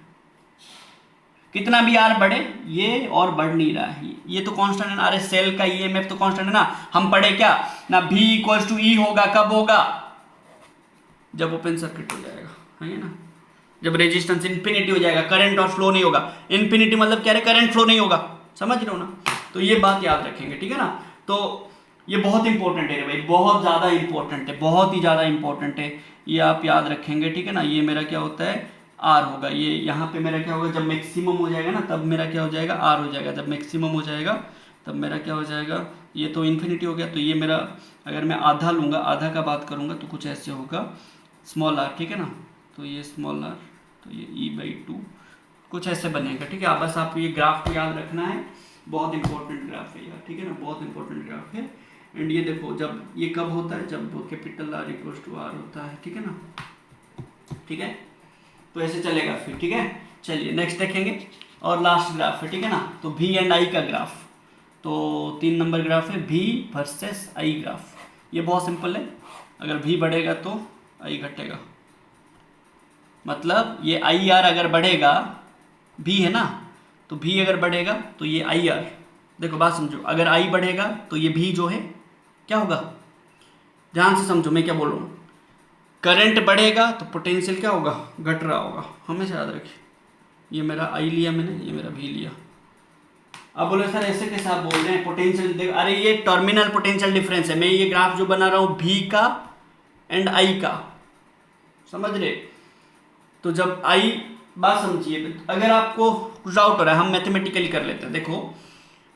कितना भी r बढ़े, ये और बढ़ नहीं रहा है, ये तो कांस्टेंट है ना। अरे सेल का ईएमएफ तो कांस्टेंट है ना। हम पढ़े क्या ना, v इक्वल टू ई होगा, कब होगा, जब ओपन सर्किट हो जाएगा, है ना, जब रेजिस्टेंस इंफिनिटी हो जाएगा, करंट और फ्लो नहीं होगा। इंफिनिटी मतलब क्या है, करंट फ्लो नहीं होगा, समझ रहे हो ना। तो ये बात याद रखेंगे, ठीक है ना। तो ये बहुत इंपॉर्टेंट है भाई, बहुत ज़्यादा इंपॉर्टेंट है, बहुत ही ज़्यादा इंपॉर्टेंट है, ये आप याद रखेंगे, ठीक है ना। ये मेरा क्या होता है, आर होगा, ये यहाँ पे मेरा क्या होगा, जब मैक्सिमम हो जाएगा ना, तब मेरा क्या हो जाएगा, आर हो जाएगा। जब मैक्सिमम हो जाएगा तब मेरा क्या हो जाएगा, ये तो इन्फिनिटी हो गया, तो ये मेरा, अगर मैं आधा लूँगा, आधा का बात करूँगा तो कुछ ऐसे होगा, स्मॉल आर, ठीक है ना। तो ये स्मॉल आर, तो ये e/2 कुछ ऐसे बनेगा, ठीक है। आप बस आप ये ग्राफ को याद रखना है, बहुत इंपॉर्टेंट ग्राफ है यार, ठीक है ना, बहुत इंपॉर्टेंट ग्राफ है। एंड ये देखो, जब ये कब होता है, जब capital R equal to R होता है, ठीक है ना, ठीक है। तो ऐसे चलेगा फिर, ठीक है। चलिए नेक्स्ट देखेंगे, और लास्ट ग्राफ है, ठीक है ना। तो V एंड I का ग्राफ, तो 3 नंबर ग्राफ है, V वर्सेस I ग्राफ। ये बहुत सिंपल है, अगर V बढ़ेगा तो I घटेगा, मतलब ये IR अगर बढ़ेगा, V है ना, तो V अगर बढ़ेगा तो ये IR, देखो बात समझो, अगर I बढ़ेगा तो ये V जो है क्या होगा, ध्यान से समझो मैं क्या बोल रहा हूँ। करंट बढ़ेगा तो पोटेंशियल क्या होगा, घट रहा होगा, हमेशा याद रखिए। ये मेरा I लिया मैंने, ये मेरा V लिया। अब बोले सर ऐसे कैसे आप बोल रहे हैं, पोटेंशियल देख, अरे ये टर्मिनल पोटेंशियल डिफरेंस है। मैं ये ग्राफ जो बना रहा हूँ V का एंड I का, समझ रहे। तो जब I, बात समझिए, अगर आपको कुछ डाउट हो रहा है, हम मैथमेटिकली कर लेते हैं। देखो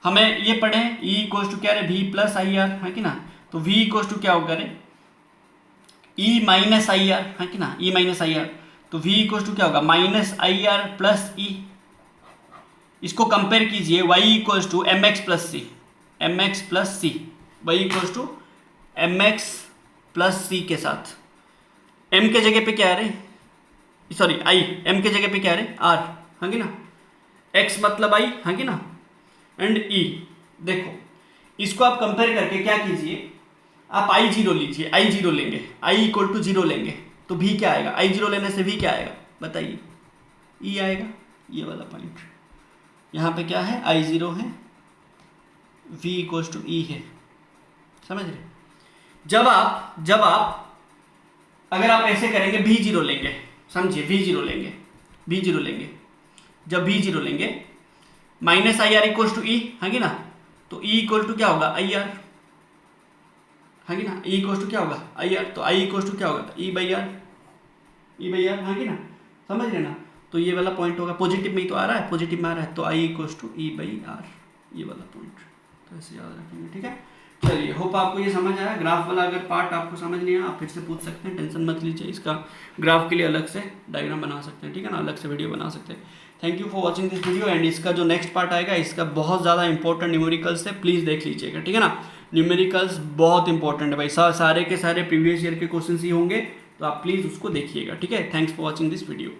हमें ये पढ़े, E इक्वल टू क्या है, V प्लस IR, है कि ना। तो V इक्वल टू क्या होगा, E माइनस IR, है कि ना, E माइनस IR। तो V इक्वल टू क्या होगा, माइनस IR प्लस E। इसको कंपेयर कीजिए Y equal to MX plus C, MX plus C, Y equal to MX plus C के साथ। M के जगह पे क्या है, सॉरी I, M के जगह पे क्या है, R, है कि ना, X मतलब I, है कि ना, एंड E। देखो इसको आप कंपेयर करके क्या कीजिए, आप I0 लीजिए, I0 लेंगे, I इक्वल टू 0 लेंगे, तो V क्या आएगा, I0 लेने से V क्या आएगा बताइए, E आएगा। ये वाला पॉइंट यहाँ पे क्या है, I0 है, V इक्वल टू E है, समझ रहे। जब आप अगर आप ऐसे करेंगे, V0 लेंगे, समझिए, V0 लेंगे, जब V0 लेंगे, minus IR equal to E, है कि ना, तो E इक्वल टू क्या होगा, IR, है कि ना, E इक्वल टू क्या होगा, IR। तो I इक्वल टू क्या होगा, E/R, है कि ना, समझ रहे ना। तो ये वाला पॉइंट होगा, पॉजिटिव में ही तो आ रहा है, पॉजिटिव में आ रहा है, तो I इक्वल टू E/R, ये वाला पॉइंट। तो ऐसे याद रखेंगे, ठीक है। चलिए, होप आपको ये समझ आया। ग्राफ वाला अगर पार्ट आपको समझ नहीं आया, आप फिर से पूछ सकते हैं, टेंशन मत लीजिए। इसका ग्राफ के लिए अलग से डायग्राम बना सकते हैं, ठीक है ना, अलग से वीडियो बना सकते हैं। Thank you for watching this video. And इसका जो नेक्स्ट पार्ट आएगा, इसका बहुत ज़्यादा इंपॉर्टेंट न्यूमेरिकल्स है, प्लीज़ देख लीजिएगा, ठीक है ना। न्यूमेरिकल्स बहुत इंपॉर्टेंट है भाई, सारे के सारे प्रीवियस ईयर के क्वेश्चन ही होंगे, तो आप प्लीज़ उसको देखिएगा, ठीक है। Thanks for watching this video.